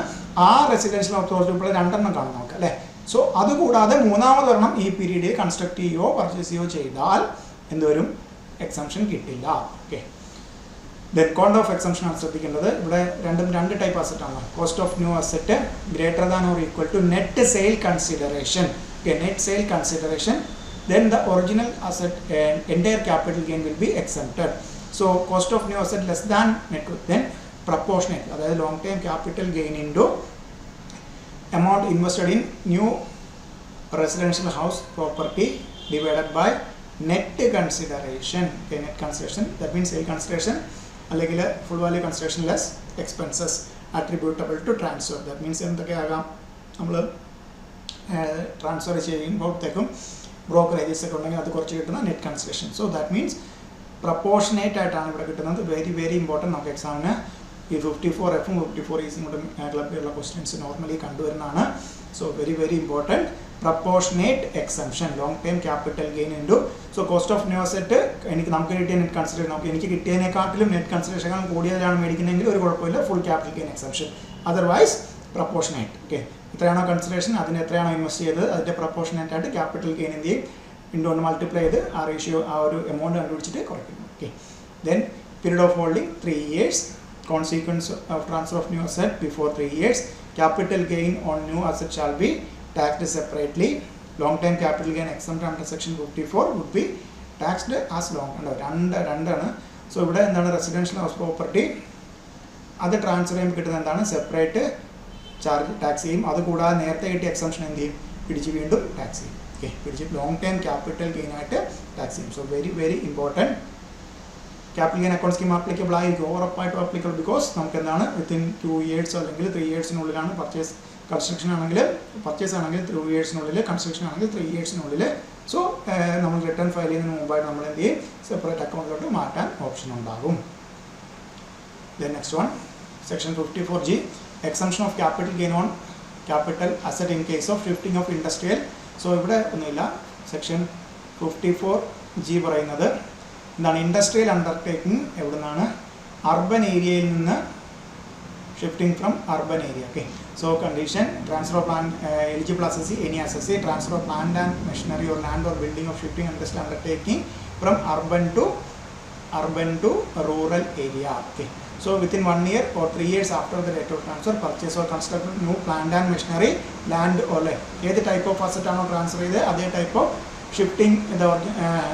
ആ റെസിഡൻഷ്യൽ ഹൗസ് പ്രോപ്പർട്ടി ഇപ്പോൾ 2 കാണും നമുക്ക് അല്ലേ. സോ അതുകൂടാതെ മൂന്നാമതൊരെണ്ണം ഈ പീരീഡിൽ കൺസ്ട്രക്ട് ചെയ്യുകയോ പർച്ചേസ് ചെയ്യുകയോ ചെയ്താൽ എന്തുവരും, എക്സംഷൻ കിട്ടില്ല. Okay, then quantum of exemption ആണ് ശ്രദ്ധിക്കേണ്ടത്. ഇവിടെ 2 ടൈപ്പ് അസറ്റ് ആണ്. Cost of new asset greater than or equal to net sale consideration. Okay, net sale consideration, then the original asset and entire capital gain will be exempted. So cost of new asset less than net worth, then proportionate, that is long term capital gain into amount invested in new residential house property divided by net consideration. Okay, net consideration, that means sale consideration അല്ലെങ്കിൽ full value consideration less expenses attributable to transfer. That means എന്തൊക്കെയാകാം, നമ്മൾ ട്രാൻസ്ഫർ ചെയ്യുമ്പോഴത്തേക്കും ബ്രോക്കറേജസ് ഒക്കെ ഉണ്ടെങ്കിൽ അത് കുറച്ച് കിട്ടുന്ന net consideration. So that means proportionate ആയിട്ടാണ് ഇവിടെ കിട്ടുന്നത്. Very very important. നമുക്ക് എക്സാമിന് ഈ 54F 54E കൂടെ ക്ലബിലുള്ള ക്വസ്റ്റ്യൻസ് നോർമലി കണ്ടുവരുന്നതാണ്. So very very important. Proportionate exemption, long time capital gain into. So cost of new asset നമുക്ക് കിട്ടിയ നെറ്റ് കൺസിഡറേഷൻ, എനിക്ക് കിട്ടിയതിനെക്കാട്ടിലും നെറ്റ് കൺസിഡറേഷൻ കൂടുതലാണ് മേടിക്കുന്നതെങ്കിൽ ഒരു കുഴപ്പമില്ല, full capital gain exemption. Otherwise proportionate. Okay, എത്രയാണോ കൺസിഡറേഷൻ അതിന് എത്രയാണോ ഇൻവെസ്റ്റ് ചെയ്തത് അതിൻ്റെ പ്രപ്പോർഷനേറ്റ് ആയിട്ട് ക്യാപിറ്റൽ ഗെയിൻ എന്ത് ചെയ്യും, ഇൻഡോണ്ട് മൾട്ടിപ്ലൈ ചെയ്ത് ആ റേഷ്യോ ആ ഒരു എമൗണ്ട് കണ്ടുപിടിച്ചിട്ട് കുറയ്ക്കുന്നു. Okay, then period of holding 3 years. Consequence of transfer of new asset before 3 years. Capital gain on new asset shall be taxed separately. Long term capital gain exempt under section 54 would be taxed as long. രണ്ടാണ്. സോ ഇവിടെ എന്താണ്, റെസിഡൻഷ്യൽ ഹൗസ് പ്രോപ്പർട്ടി അത് ട്രാൻസ്ഫർ ചെയ്യുമ്പോൾ കിട്ടുന്നത് എന്താണ്, സെപ്പറേറ്റ് ചാർജ് ടാക്സ് ചെയ്യും. അതുകൂടാതെ നേരത്തെ കിട്ടിയ എക്സംഷൻ എന്ത് ചെയ്യും, പിടിച്ച് വീണ്ടും ടാക്സ് ചെയ്യും. ഓക്കെ, പിടിച്ച് ലോങ് ടൈം ക്യാപിറ്റൽ ഗെയിൻ ആയിട്ട് ടാക്സ് ചെയ്യും. So very very important. Capital gain account scheme applicable ആയിരിക്കും, ഉറപ്പായിട്ടും ആപ്ലിക്കബിൾ. ബിക്കോസ് നമുക്ക് എന്താണ്, വിത്തിൻ 2 years അല്ലെങ്കിൽ 3 yearsനുള്ളിലാണ് പർച്ചേസ്. കൺസ്ട്രക്ഷൻ ആണെങ്കിൽ പർച്ചേസ് ആണെങ്കിൽ 2 yearsനുള്ളിൽ, കൺസ്ട്രക്ഷൻ ആണെങ്കിൽ 3 yearsനുള്ളിൽ. സോ നമ്മൾ റിട്ടേൺ ഫയൽ ചെയ്യുന്നതിന് മുമ്പായിട്ട് നമ്മൾ എന്ത് ചെയ്യും, സെപ്പറേറ്റ് അക്കൗണ്ടിലോട്ട് മാറ്റാൻ ഓപ്ഷൻ ഉണ്ടാകും. Then next one, section 54G, exemption of capital gain on capital asset in case of shifting of industrial so ഇവിടെ ഒന്നുമില്ല. സെക്ഷൻ 54G പറയുന്നത് എന്താണ്? ഇൻഡസ്ട്രിയൽ അണ്ടർടേക്കിംഗ് എവിടെ നിന്നാണ്? അർബൻ ഏരിയയിൽ നിന്ന് shifting from urban area. Okay, so condition transfer of land eligible assessee any assessee transfer of land and machinery or land or building of shifting industrial undertaking from urban to rural area. Okay, so within 1 year or 3 years after the date of transfer purchase or construction of new plant and machinery land or ഏത് type of asset ആണോ ട്രാൻസ്ഫർ ചെയ്ത് അതേ type of shifting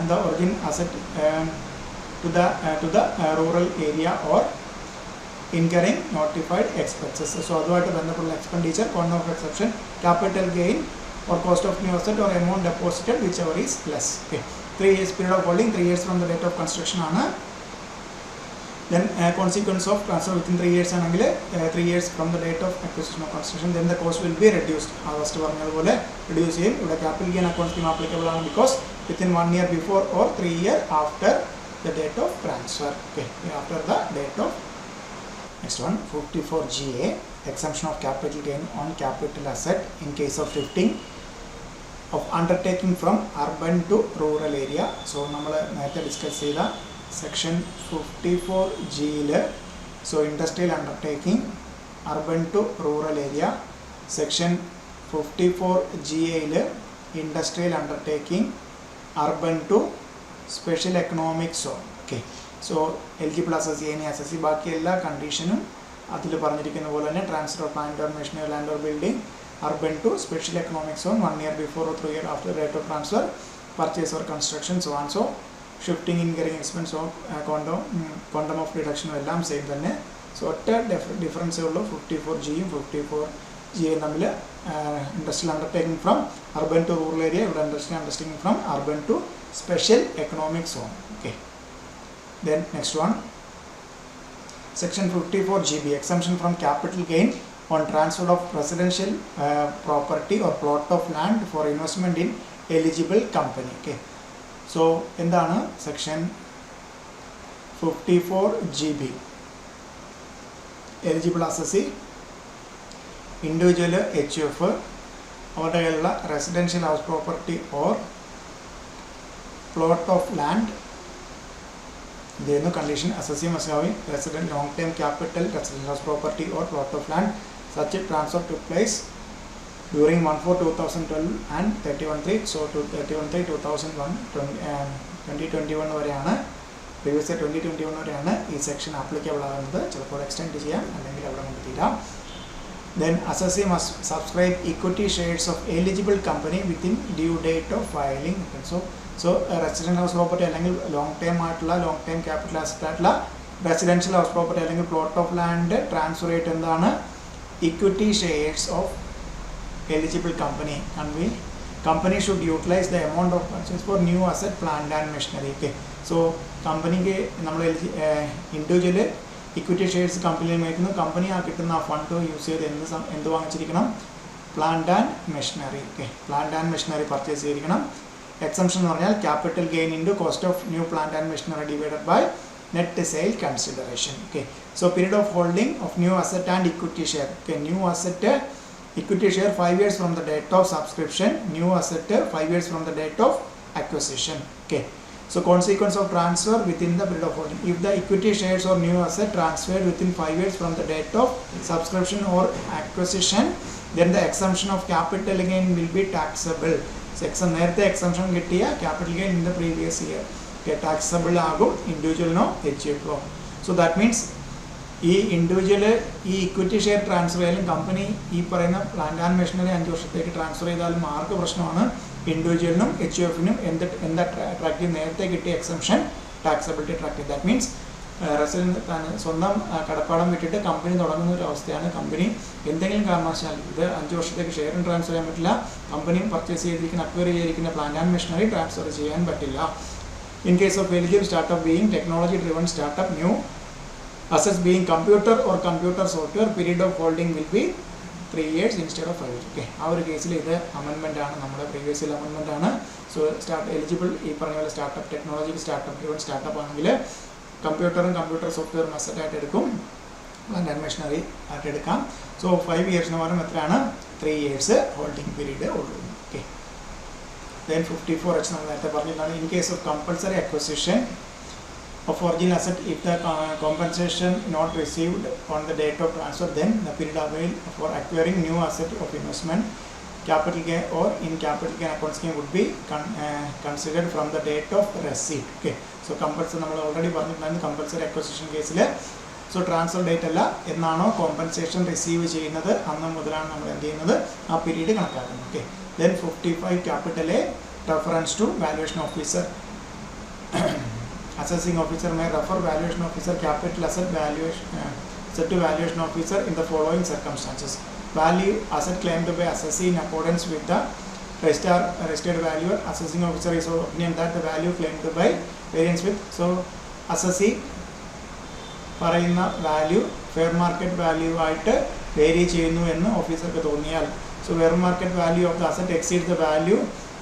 the origin asset to the rural area or incurring notified expenses. So അതുമായിട്ട് ബന്ധപ്പെട്ട expenditure, quantum of exception, capital gain or cost of new asset or amount deposited whichever is less. Okay, 3 years period of holding, 3 years from the date of construction ആണ്. Then consequence of transfer within 3 years ആണെങ്കിൽ 3 years from the date of acquisition or construction, then the cost will be reduced. First പറഞ്ഞതുപോലെ reduce ചെയ്യും. ഇവിടെ capital gain account scheme applicable ആണ് because within 1 year before or 3 year after the date of transfer. Okay, after the date of. Next one, 54GA, exemption of capital gain on capital asset in case of shifting of undertaking from urban to rural area. So നമ്മൾ നേരത്തെ ഡിസ്കസ് ചെയ്ത സെക്ഷൻ 54Gയിൽ so industrial undertaking urban to rural area, section 54GAയിൽ industrial undertaking urban to special economic zone. Okay, so eligible assessee any assessee ബാക്കി എല്ലാ കണ്ടീഷനും അതിൽ പറഞ്ഞിരിക്കുന്ന പോലെ തന്നെ transfer of land or machinery land or building urban to special economic zone 1 year before or 3 years after the date of transfer, purchase or construction, so on. So shifting incurring expense of quantum of ഡിഡക്ഷനും എല്ലാം സെയിം തന്നെ. സോ ഒറ്റ ഡിഫറൻസേ ഉള്ളൂ 54Gയും 54GAയും തമ്മിൽ. Industrial undertaking from urban to rural area, ഇവിടെ industrial undertaking from urban to special economic zone. Okay, then next one, section 54GB, exemption from capital gain on transfer of residential property or plot of land for investment in eligible company. Okay, so എന്താണ് section 54GB? eligible assessee, individual HUF, അവരുടെ കയ്യിലുള്ള residential house property or plot of land. There no condition assessee must have resident long term capital residential house property or plot of land such a transfer took place during 1/4/2012 and 31/3. So to 31/3/2001 2021 വരെയാണ്, previous 2021 വരെയാണ് ഈ സെക്ഷൻ ആപ്ലിക്കബിൾ ആകുന്നത്. ചിലപ്പോൾ എക്സ്റ്റെൻഡ് ചെയ്യാം അല്ലെങ്കിൽ അവിടെ നമുക്ക് തീരാം. Then assessee must subscribe equity shares of eligible company within due date of filing. So residential house property അല്ലെങ്കിൽ ലോങ് ടൈം ക്യാപിറ്റൽ അസറ്റ് ആയിട്ടുള്ള റെസിഡൻഷ്യൽ ഹൗസ് പ്രോപ്പർട്ടി അല്ലെങ്കിൽ പ്ലോട്ട് ഓഫ് ലാൻഡ് ട്രാൻസ്ഫർ ചെയ്തിട്ട് എന്താണ്? Equity shares of eligible company. Company should utilise the amount of purchase for new asset plant and machinery. Okay, so കമ്പനിക്ക് നമ്മൾ ഇൻഡിവിജ്വൽ ഇക്വിറ്റി ഷെയർസ് കമ്പനിയിൽ മേടിക്കുന്നു. കമ്പനി ആ കിട്ടുന്ന ആ ഫണ്ട് യൂസ് ചെയ്ത് എന്ത് വാങ്ങിച്ചിരിക്കണം? Plant and machinery. Okay, plant and machinery purchase ചെയ്തിരിക്കണം. Exemption എന്ന് പറഞ്ഞാൽ capital gain into cost of new plant and machinery divided by net sale consideration. Okay, so period of holding of new asset and equity share. Okay, new asset equity share 5 years from the date of subscription, new asset 5 years from the date of acquisition. Okay, so consequence of transfer within the period of holding. If the equity shares or new asset transferred within 5 years from the date of subscription or acquisition, then the exemption of capital gain will be taxable. നേരത്തെ എക്സംഷൻ കിട്ടിയ capital gain in the previous year taxable ആകും ഇൻഡിവിജ്വലിനോ HUFോ. സോ ദാറ്റ് മീൻസ് ഈ ഇൻഡിവിജ്വൽ ഈ ഇക്വിറ്റി ഷെയർ ട്രാൻസ്ഫർ ചെയ്താലും കമ്പനി ഈ പറയുന്ന പ്ലാന്റ് ആൻഡ് മെഷീനറി 5 വർഷത്തേക്ക് ട്രാൻസ്ഫർ ചെയ്താലും ആർക്ക് പ്രശ്നമാണ്? ഇൻഡിവിജ്വലിനും HUFിനും എന്താ ട്രാക്ക് ചെയ്യും? നേരത്തെ കിട്ടിയ എക്സംഷൻ ടാക്സബിലിറ്റി ട്രാക്ക് ചെയ്യും. ദാറ്റ് മീൻസ് സ്വന്തം കടപ്പാടം വിട്ടിട്ട് കമ്പനി തുടങ്ങുന്ന ഒരു അവസ്ഥയാണ്. കമ്പനി എന്തെങ്കിലും കാരണവശാൽ ഇത് 5 വർഷത്തേക്ക് ഷെയറും ട്രാൻസ്ഫർ ചെയ്യാൻ പറ്റില്ല, കമ്പനിയും പർച്ചേസ് ചെയ്തിരിക്കുന്ന അക്വയർ ചെയ്തിരിക്കുന്ന പ്ലാന്റ് ആൻഡ് മെഷീനറി ട്രാൻസ്ഫർ ചെയ്യാൻ പറ്റില്ല. In case of eligible startup being technology driven startup, new assets being computer or computer software, period of holding will be 3 years instead of 5 years. Okay, ആ ഒരു കേസിൽ ഇത് അമെൻമെൻ്റ് ആണ്, നമ്മുടെ പ്രീവിയസ് അമെൻമെൻ്റ് ആണ്. സോ എലിജിബിൾ ഈ പറഞ്ഞ പോലെ startup technology startup driven startup ആണെങ്കിൽ കമ്പ്യൂട്ടറും കമ്പ്യൂട്ടർ സോഫ്റ്റ്വെയറും അസറ്റായിട്ട് എടുക്കും, പ്ലാന്റ് ആൻഡ് മെഷീനറി ആയിട്ട് എടുക്കാം. സോ 5 years പകരം എത്രയാണ്? 3 years ഹോൾഡിംഗ് പീരീഡ് ഉള്ളൂ. ഓക്കെ, Then 54H നമ്മൾ നേരത്തെ പറഞ്ഞിട്ടാണ് in case of compulsory acquisition of original asset if the compensation not received on the date of transfer, then the period available for acquiring new asset of investment capital gain or in capital gain account scheme would be considered from the date of receipt. Okay, so compulsory നമ്മൾ ഓൾറെഡി പറഞ്ഞിട്ടുണ്ടായിരുന്നു compulsory acquisition കേസിൽ സോ ട്രാൻസ്ഫർ ഡേറ്റ് അല്ല എന്നാണോ കോമ്പൻസേഷൻ റിസീവ് ചെയ്യുന്നത് അന്ന് മുതലാണ് നമ്മൾ എന്ത് ചെയ്യുന്നത് ആ പീരീഡ് കണക്കാക്കുന്നത്. Okay, then 55 capital a reference to valuation officer. Assessing officer may refer valuation officer capital asset valuation set to valuation officer in the following circumstances. Value asset claimed by assessee in accordance with the registered valuer. Assessing officer is of opinion that the value claimed by variance with, so assessee പറയുന്ന വാല്യൂ ഫെയർ മാർക്കറ്റ് വാല്യൂ ആയിട്ട് വേരി ചെയ്യുന്നു എന്ന് ഓഫീസർക്ക് തോന്നിയാൽ, so fair market value of the asset exceed the value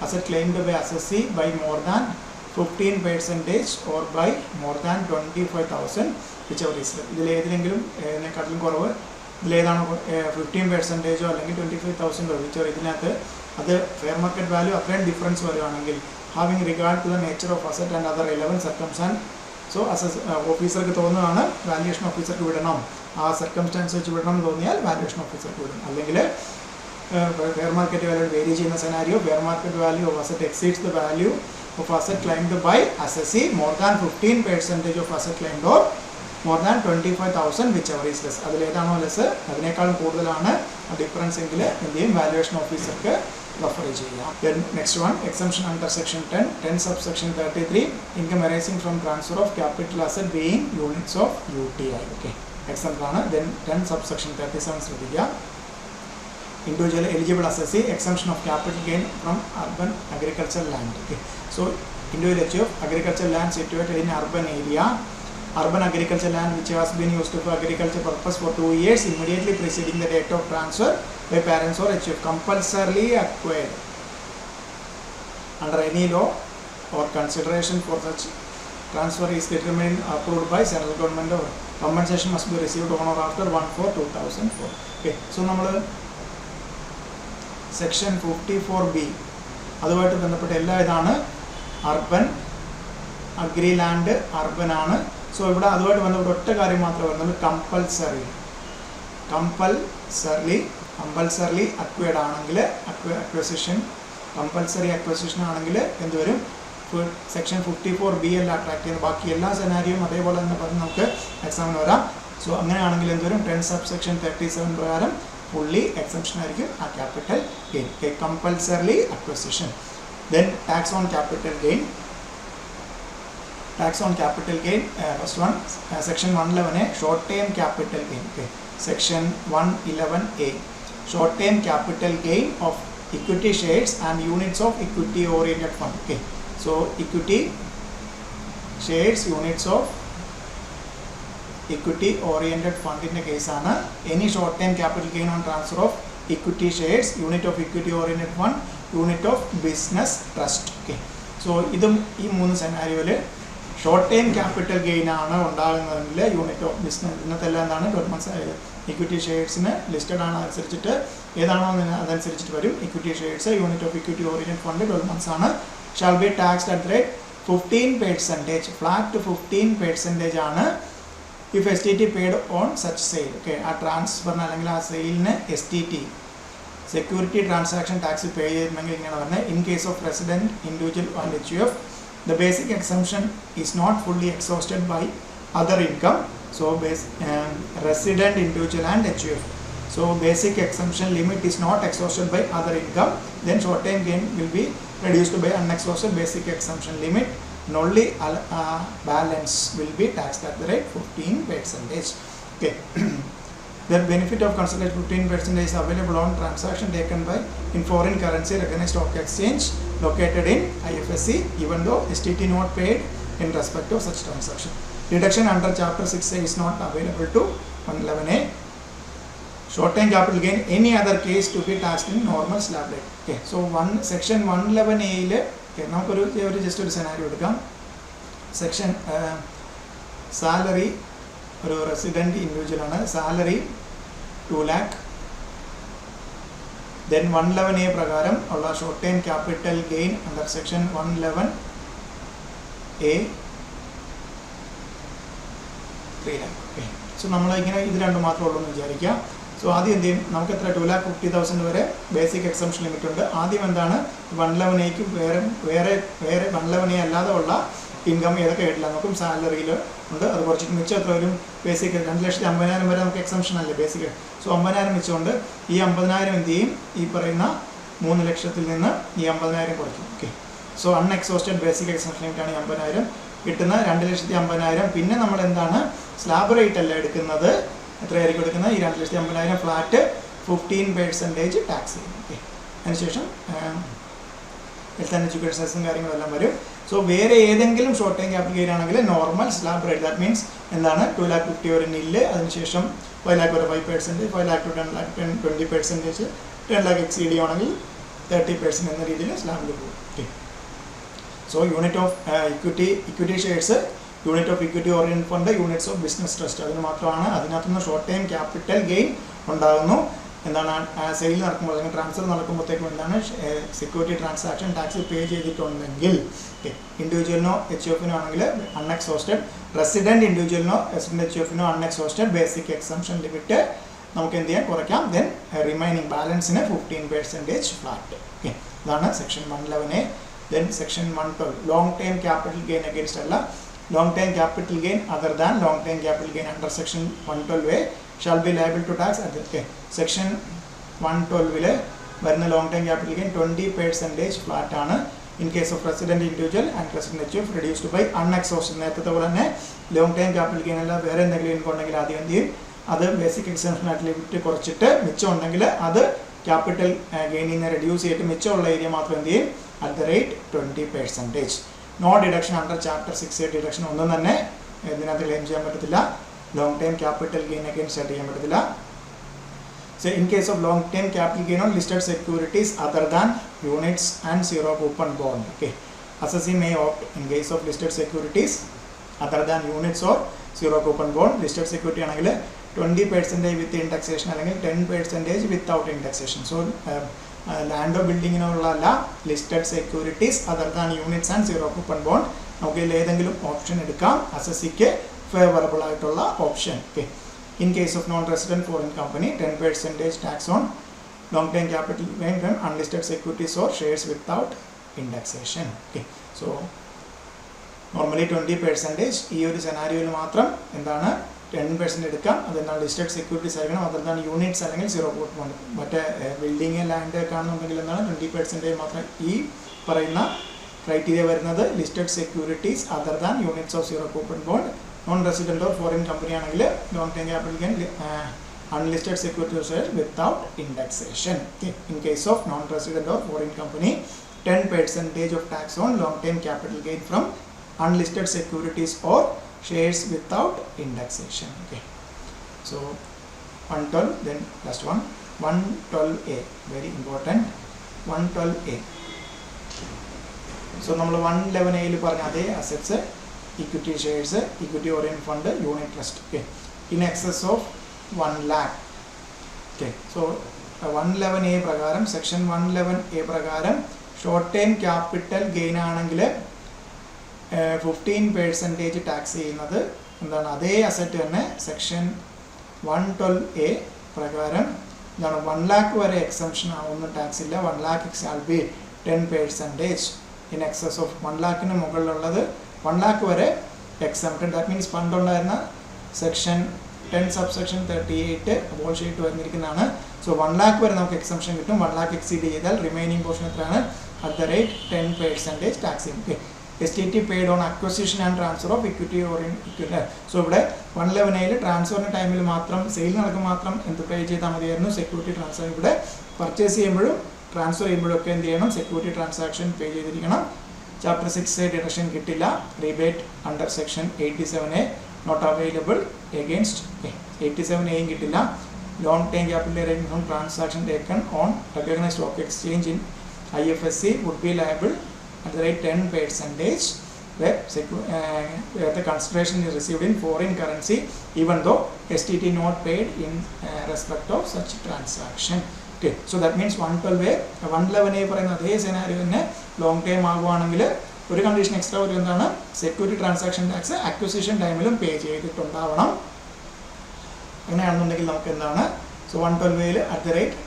asset claimed by assessee by more than 15% or by more than 25,000 whichever is. ഇതിലേതിലെങ്കിലും ഇതിനെക്കാട്ടിലും കുറവ് ഇതിലേതാണോ 15% അല്ലെങ്കിൽ 25,000 whichever ഇതിനകത്ത് അത് ഫെയർ മാർക്കറ്റ് വാല്യൂ അത്രയും ഡിഫറൻസ് വരുവാണെങ്കിൽ having regard to the nature of asset and other relevant circumstance, so ഓഫീസർക്ക് തോന്നുകയാണ് വാല്യുവേഷൻ ഓഫീസർക്ക് വിടണം, ആ സർക്കംസ്റ്റാൻസ് വെച്ച് വിടണം എന്ന് തോന്നിയാൽ വാല്യുവേഷൻ ഓഫീസർക്ക് വിടണം. അല്ലെങ്കിൽ ഫെയർ മാർക്കറ്റ് വാല്യൂ വേരി ചെയ്യുന്ന scenario fair market value of asset exceeds the value of asset claimed by assessee more than 15% of asset claimed or more than 25,000 whichever is less. അതിലേതാണോ less അതിനേക്കാളും കൂടുതലാണ് ഡിഫറൻസ് എങ്കിൽ എന്ത് ചെയ്യും വാല്യുവേഷൻ ഓഫീസർക്ക് റെഫർ ചെയ്യാം. Then next one, exemption under section 10 subsection 33 income arising from transfer of capital asset being units of UTI. Okay, exempt ആണ്. Then 10 subsection 37 ശ്രദ്ധിക്കുക. Individual eligible assessee exemption of capital gain from urban agricultural land. Okay, so individual agricultural land situated in urban area, urban agricultural land which has been used for agriculture purpose for 2 years immediately preceding the date of transfer by parents or HUF compulsorily acquired under any law or consideration for such transfer is determined approved by central government or compensation must be received on or after 1/4/2004. Okay, so നമ്മൾ സെക്ഷൻ 54B അതുമായിട്ട് ബന്ധപ്പെട്ട എല്ലാ ഇതാണ് അർബൻ അഗ്രി ലാൻഡ് അർബൻ ആണ്. സോ ഇവിടെ അതുമായിട്ട് ബന്ധപ്പെട്ട ഒറ്റ കാര്യം മാത്രമേ പറയുന്നത് കമ്പൽസറി അക്വയർഡ് ആണെങ്കിൽ അക്വസിഷൻ കമ്പൽസറി അക്വസിഷൻ ആണെങ്കിൽ എന്തുവരും സെക്ഷൻ 54B എല്ലാം അട്രാക്ട് ചെയ്യുന്നത് ബാക്കി എല്ലാ സെനാരിയും അതേപോലെ തന്നെ പറഞ്ഞ് നമുക്ക് എക്സാമിന് വരാം. സോ അങ്ങനെയാണെങ്കിൽ എന്തുവരും 10 subsection 37 പ്രകാരം fully exemption ആയിരിക്കും ആ capital gain. Compulsory acquisition. Then tax on capital gain. First one section 111 short term capital gain. Section 111A short term capital gain of equity shares and units of equity oriented fund. Okay, so equity shares units of equity oriented ഫണ്ടിൻ്റെ കേസാണ് any short time capital gain on transfer of equity shares unit of equity oriented fund unit of business trust. Okay, so ഇതും ഈ 3 സെനാരിയോയിൽ ഷോർട്ട് ടൈം ക്യാപിറ്റൽ ഗെയിൻ ആണ് ഉണ്ടാകുന്നതെങ്കിൽ യൂണിറ്റ് ഓഫ് ബിസിനസ് ഇന്നത്തെല്ലാം എന്താണ് 12 months ഇക്വിറ്റി ഷെയർസിന് ലിസ്റ്റഡ് ആണ് അനുസരിച്ചിട്ട് ഏതാണോ അതനുസരിച്ചിട്ട് വരും. Equity shares unit of equity oriented fund 12 months ആണ്. Shall be taxed at rate 15%, flat 15% ആണ് if STT paid on such sale. Okay, ആ ട്രാൻസ്ഫറിന് അല്ലെങ്കിൽ ആ സെയിലിന് STT സെക്യൂരിറ്റി ട്രാൻസാക്ഷൻ ടാക്സ് പേ ചെയ്തിട്ടുണ്ടെങ്കിൽ ഇങ്ങനെ പറഞ്ഞാൽ in case of resident individual and HUF the basic exemption is not fully exhausted by other income, so resident individual and HUF, so basic exemption limit is not exhausted by other income, then short term gain will be reduced by unexhausted basic exemption limit and only balance will be taxed at the rate 15%. Okay. The benefit of considered 15% is available on transaction taken by in foreign currency recognized stock exchange located in IFSC, even though STT not paid in respect of such transaction. Deduction under Chapter 6A is not available to 111A. Short term capital gain any other case to be taxed in normal slab rate. Okay, so section 111A il നമുക്കൊരു ജസ്റ്റ് ഒരു സെനാരിയോ എടുക്കാം. സെക്ഷൻ സാലറി ഒരു റെസിഡൻറ്റ് ഇൻഡിവിജ്വൽ ആണ്, സാലറി 2 lakh, then 111A പ്രകാരം ഉള്ള short time capital gain under section 111A 3 lakh. Okay, so നമ്മൾ ഇങ്ങനെ ഇത് രണ്ടും മാത്രമേ ഉള്ളൂ എന്ന് വിചാരിക്കുക. സോ ആദ്യം എന്ത് ചെയ്യും, നമുക്ക് എത്ര 2,50,000 വരെ ബേസിക് എക്സംഷൻ ലിമിറ്റ് ഉണ്ട്. ആദ്യം എന്താണ് 111A വേറെ 111A അല്ലാതെ ഉള്ള ഇൻകം ഏതൊക്കെ ആയിട്ടില്ല നോക്കും. സാലറിയിൽ ഉണ്ട്, അത് കുറച്ചിട്ട് മിച്ചം എത്ര വരും, ബേസിക് 2,50,000 വരെ നമുക്ക് എക്സംഷൻ അല്ലേ ബേസിക്. സോ 50,000 മിച്ചമുണ്ട്. ഈ 50,000 എന്ത് ചെയ്യും, ഈ പറയുന്ന 3 ലക്ഷത്തിൽ നിന്ന് ഈ 50,000 കുറയ്ക്കും. ഓക്കെ, സോ അൺഎക്സോസ്റ്റഡ് ബേസിക് എക്സംഷൻ ലിമിറ്റാണ് ഈ 50,000. കിട്ടുന്ന 2,50,000. പിന്നെ നമ്മൾ എന്താണ് സ്ലാബ് റേറ്റ് അല്ല എടുക്കുന്നത്, എത്രയായിരിക്കും എടുക്കുന്നത്, ഈ 2,50,000 ഫ്ലാറ്റ് 15% ടാക്സ് ചെയ്യും. ഓക്കെ, അതിനുശേഷം ഹെൽത്ത് ആൻഡ് എഡ്യൂക്കേഷൻ സെസും കാര്യങ്ങളെല്ലാം വരും. സോ വേറെ ഏതെങ്കിലും ഷോർട്ട് ടൈം ക്യാപിറ്റൽ ഗെയിൻ ആണെങ്കിൽ normal slab rate, that means എന്താണ് 2,50,000 ഒരു നില്ല്, അതിനുശേഷം 5 lakh ഒരു 5%, 5 lakh to 10 lakh 20%, 10 lakh exceed ചെയ്യുകയാണെങ്കിൽ 30% എന്ന രീതിയിൽ സ്ലാബിൽ പോകും. Okay, so unit of equity shares, unit of equity oriented fund, units of business trust, അതിന് മാത്രമാണ് അതിനകത്തുനിന്ന് ഷോർട്ട് ടൈം ക്യാപിറ്റൽ ഗെയിൻ ഉണ്ടാകുന്നു. എന്താണ് സെയിൽ നടക്കുമ്പോൾ അല്ലെങ്കിൽ ട്രാൻസ്ഫർ നടക്കുമ്പോഴത്തേക്കും എന്താണ് സെക്യൂരിറ്റി ട്രാൻസാക്ഷൻ ടാക്സ് പേ ചെയ്തിട്ടുണ്ടെങ്കിൽ ഇൻഡിവിജ്വലിനോ HUFനോ ആണെങ്കിൽ അൺഎക്സോസ്റ്റഡ്, റെസിഡൻറ്റ് ഇൻഡിവിജ്വലിനോ റെസിഡൻറ്റ് HUFനോ അൺഎക്സോസ്റ്റഡ് ബേസിക് എക്സംഷൻ ലിമിറ്റ് നമുക്ക് എന്ത് ചെയ്യാം, കുറയ്ക്കാം. ദെൻ റിമൈനിങ് ബാലൻസിന് 15% ഫ്ലാറ്റ്. ഓക്കെ, ഇതാണ് section 111A. Then section 112 long time capital gain against അല്ല, long time capital gain other than long time capital gain under section 112A shall be liable to tax. Okay, section 112 വരുന്ന long time capital gain 20% flat ആണ്. In case of resident individual and resident HUF reduced by unexhausted. നേരത്തെ പോലെ തന്നെ ലോങ് ടൈം ക്യാപിറ്റൽ ഗെയിൻ അല്ല വേറെ എന്തെങ്കിലും ഇൻകം ഉണ്ടെങ്കിൽ ആദ്യം എന്ത് ചെയ്യും, അത് ബേസിക് എക്സംഷൻ ആയിട്ട് ലിമിറ്റ് കുറച്ചിട്ട് മിച്ചം ഉണ്ടെങ്കിൽ അത് ക്യാപിറ്റൽ ഗെയിനിൽ നിന്ന് റെഡ്യൂസ് ചെയ്തിട്ട് മിച്ചമുള്ള ഏരിയ മാത്രം എന്ത് ചെയ്യും, at the rate 20%. No deduction under chapter 6A deduction ഒന്നും തന്നെ ഇതിനകത്ത് ക്ലെയിം ചെയ്യാൻ പറ്റത്തില്ല. Long time capital gain against ആയിട്ട് ചെയ്യാൻ പറ്റത്തില്ല. So in case of long term capital gain on listed securities other than units and zero coupon bond. Okay, assessee may opt in case of listed securities other than units or zero coupon bond. Listed security ആണെങ്കിൽ 20% with indexation അല്ലെങ്കിൽ 10% without indexation. So ലാൻഡോ ബിൽഡിങ്ങിനുള്ള അല്ല, listed securities other than units and zero coupon bond നമുക്ക് ഏതെങ്കിലും ഓപ്ഷൻ എടുക്കാം, അസസിക്ക് ഫേവറബിൾ ആയിട്ടുള്ള option. Okay, in case of non-resident foreign company 10% tax on long-term capital gain from unlisted securities or shares without indexation. Okay, so normally 20% ഈ ഒരു സെനാരിയോയിൽ മാത്രം എന്താണ് 10% എടുക്കാം, അതെന്നാൽ ലിസ്റ്റഡ് സെക്യൂരിറ്റീസ് ആയിരിക്കണം, അതർ ദാൻ യൂണിറ്റ്സ് അല്ലെങ്കിൽ സീറോ കൂപ്പൺ ബോണ്ട്. മറ്റേ ബിൽഡിങ് ലാൻഡ് കാണുന്നുണ്ടെങ്കിൽ എന്താണ് 20% മാത്രം ഈ പറയുന്ന ക്രൈറ്റീരിയ വരുന്നത്. Listed securities other than units of zero coupon bond, non resident or foreign company ആണെങ്കിൽ long time capital gain unlisted securities without indexation. In case of non resident or foreign company 10% of tax on long term capital gain from unlisted securities or shares without indexation. Okay, so 112, then last one 112A, very important 112A. So നമ്മൾ 111A പറഞ്ഞ അതേ assets, equity shares, equity oriented fund, unit trust. Okay, in excess of 1 lakh. Okay, so 111A പ്രകാരം സെക്ഷൻ 111A പ്രകാരം ഷോർട്ട് ടൈം ക്യാപിറ്റൽ ഗെയിൻ ആണെങ്കിൽ 15% ടാക്സ് ചെയ്യുന്നത് എന്താണ്, അതേ അസറ്റ് തന്നെ സെക്ഷൻ 112A പ്രകാരം എന്താണ് 1 lakh വരെ എക്സംഷൻ ഒന്നും ടാക്സ് ഇല്ല. 1 lakh shall be 10% in excess of 1 lakhന് മുകളിലുള്ളത് 1 lakh വരെ എക്സംപ്റ്റഡ്. ദാറ്റ് മീൻസ് പണ്ടുണ്ടായിരുന്ന സെക്ഷൻ 10 സബ്സെക്ഷൻ 38 അപ്പോൾ ഷീറ്റ് വന്നിരിക്കുന്നതാണ്. സോ 1 lakh വരെ നമുക്ക് എക്സംഷൻ കിട്ടും. 1 lakh എക്സീഡ് ചെയ്താൽ റിമൈനിങ് പോർഷൻ എത്രയാണ്, അറ്റ് ദ റേറ്റ് 10% ടാക്സ് ചെയ്യും. Okay, STT paid on acquisition and transfer of equity oriented. So ഇവിടെ 111A ട്രാൻസ്ഫറിൻ്റെ ടൈമിൽ മാത്രം, സെയിൽ നടക്കുമ്പോൾ മാത്രം എന്ത് പേ ചെയ്താൽ മതിയായിരുന്നു, സെക്യൂരിറ്റി ട്രാൻസ്ഫർ. ഇവിടെ പർച്ചേസ് ചെയ്യുമ്പോഴും ട്രാൻസ്ഫർ ചെയ്യുമ്പോഴും ഒക്കെ എന്ത് ചെയ്യണം, സെക്യൂരിറ്റി ട്രാൻസാക്ഷൻ പേ ചെയ്തിരിക്കണം. ചാപ്റ്റർ 6A ഡിഡക്ഷൻ കിട്ടില്ല. Rebate under section 87A not available against 87A കിട്ടില്ല. Long time capital gain from transaction taken on recognised stock exchange in IFSC would be liable at the rate 10% where the consideration is received in foreign currency even though STT not paid in respect of such transaction. Okay. So that means 112A 111A പറയുന്ന അതേ സെനാരിയോ തന്നെ ലോങ് ടൈം ആകുവാണെങ്കിൽ ഒരു കണ്ടീഷൻ എക്സ്ട്രാ ഒരു എന്താണ്, സെക്യൂരിറ്റി ട്രാൻസാക്ഷൻ ടാക്സ് അക്വിസിഷൻ ടൈമിലും പേ ചെയ്തിട്ടുണ്ടാവണം. അങ്ങനെയാണെന്നുണ്ടെങ്കിൽ നമുക്ക് എന്താണ്, സോ 112A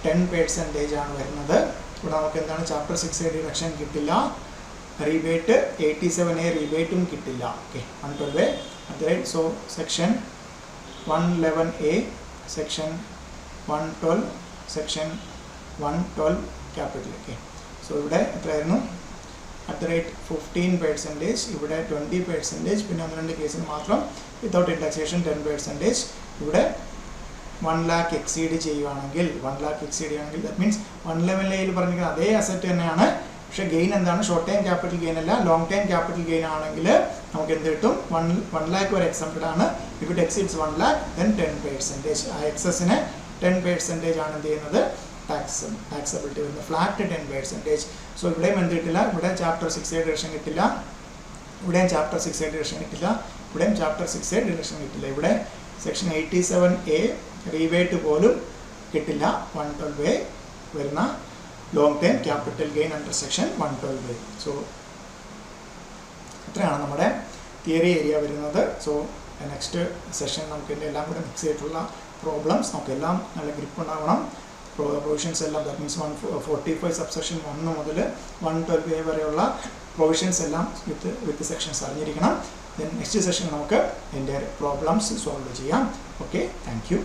@10% ആണ് വരുന്നത്. ഇവിടെ നമുക്ക് എന്താണ്, ചാപ്റ്റർ 6A ഡിഡക്ഷൻ കിട്ടില്ല, റീബേറ്റ് 87A റീബേറ്റും കിട്ടില്ല. Okay. 112A so section 111A section 112 section 112 capital. Okay. So ഇവിടെ എത്രയായിരുന്നു, @15%, ഇവിടെ 20%, പിന്നെ 1-2 കേസിന് മാത്രം വിത്തൗട്ട് ഇൻഡെക്സേഷൻ 10%. ഇവിടെ 1 lakh എക്സീഡ് ചെയ്യുകയാണെങ്കിൽ 1 lakh എക്സീഡ് ചെയ്യുകയാണെങ്കിൽ ദാറ്റ് മീൻസ് 111A പറഞ്ഞിരിക്കുന്ന അതേ അസറ്റ് തന്നെയാണ്, പക്ഷേ ഗെയിൻ എന്താണ്, ഷോർട്ട് ടൈം ക്യാപിറ്റൽ ഗെയിൻ അല്ല, ലോങ് ടൈം ക്യാപിറ്റൽ ഗെയിൻ ആണെങ്കിൽ നമുക്ക് എന്ത് കിട്ടും, 1 lakh വരെ എക്സംപ്റ്റഡ് ആണ്. If it exceeds 1 lakh then 10%. ആ എക്സസിന് 10% ആണ് എന്ത് ചെയ്യുന്നത്, ടാക്സബിലിറ്റി വരുന്നത്, ഫ്ലാറ്റ് 10%. സോ ഇവിടെയും എന്ത് കിട്ടില്ല, ഇവിടെ ചാപ്റ്റർ 6A ഡിഡക്ഷൻ കിട്ടില്ല, ഇവിടെയും ചാപ്റ്റർ 6A ഡിഡക്ഷൻ കിട്ടില്ല, ഇവിടെയും ചാപ്റ്റർ 6A ഡിഡക്ഷൻ കിട്ടില്ല. ഇവിടെ സെക്ഷൻ 87A റീബേറ്റ് പോലും കിട്ടില്ല 112A വരുന്ന long time capital gain under section 112A. So ഇത്രയാണ് നമ്മുടെ തിയറി ഏരിയ വരുന്നത്. സോ നെക്സ്റ്റ് സെഷൻ നമുക്ക് ഇതിൻ്റെ എല്ലാം കൂടെ മിക്സ് ചെയ്തിട്ടുള്ള പ്രോബ്ലംസ്, നമുക്കെല്ലാം നല്ല ഗ്രിപ്പ് ഉണ്ടാവണം. പ്രൊവിഷൻസ് എല്ലാം ദാറ്റ് മീൻസ് 145 സബ്സെക്ഷൻ 1 മുതൽ 112A വരെയുള്ള പ്രൊവിഷൻസ് എല്ലാം വിത്ത് സെക്ഷൻസ് അറിഞ്ഞിരിക്കണം. ദെൻ നെക്സ്റ്റ് സെഷൻ നമുക്ക് ഇതിൻ്റെ പ്രോബ്ലംസ് സോൾവ് ചെയ്യാം. Okay, thank you.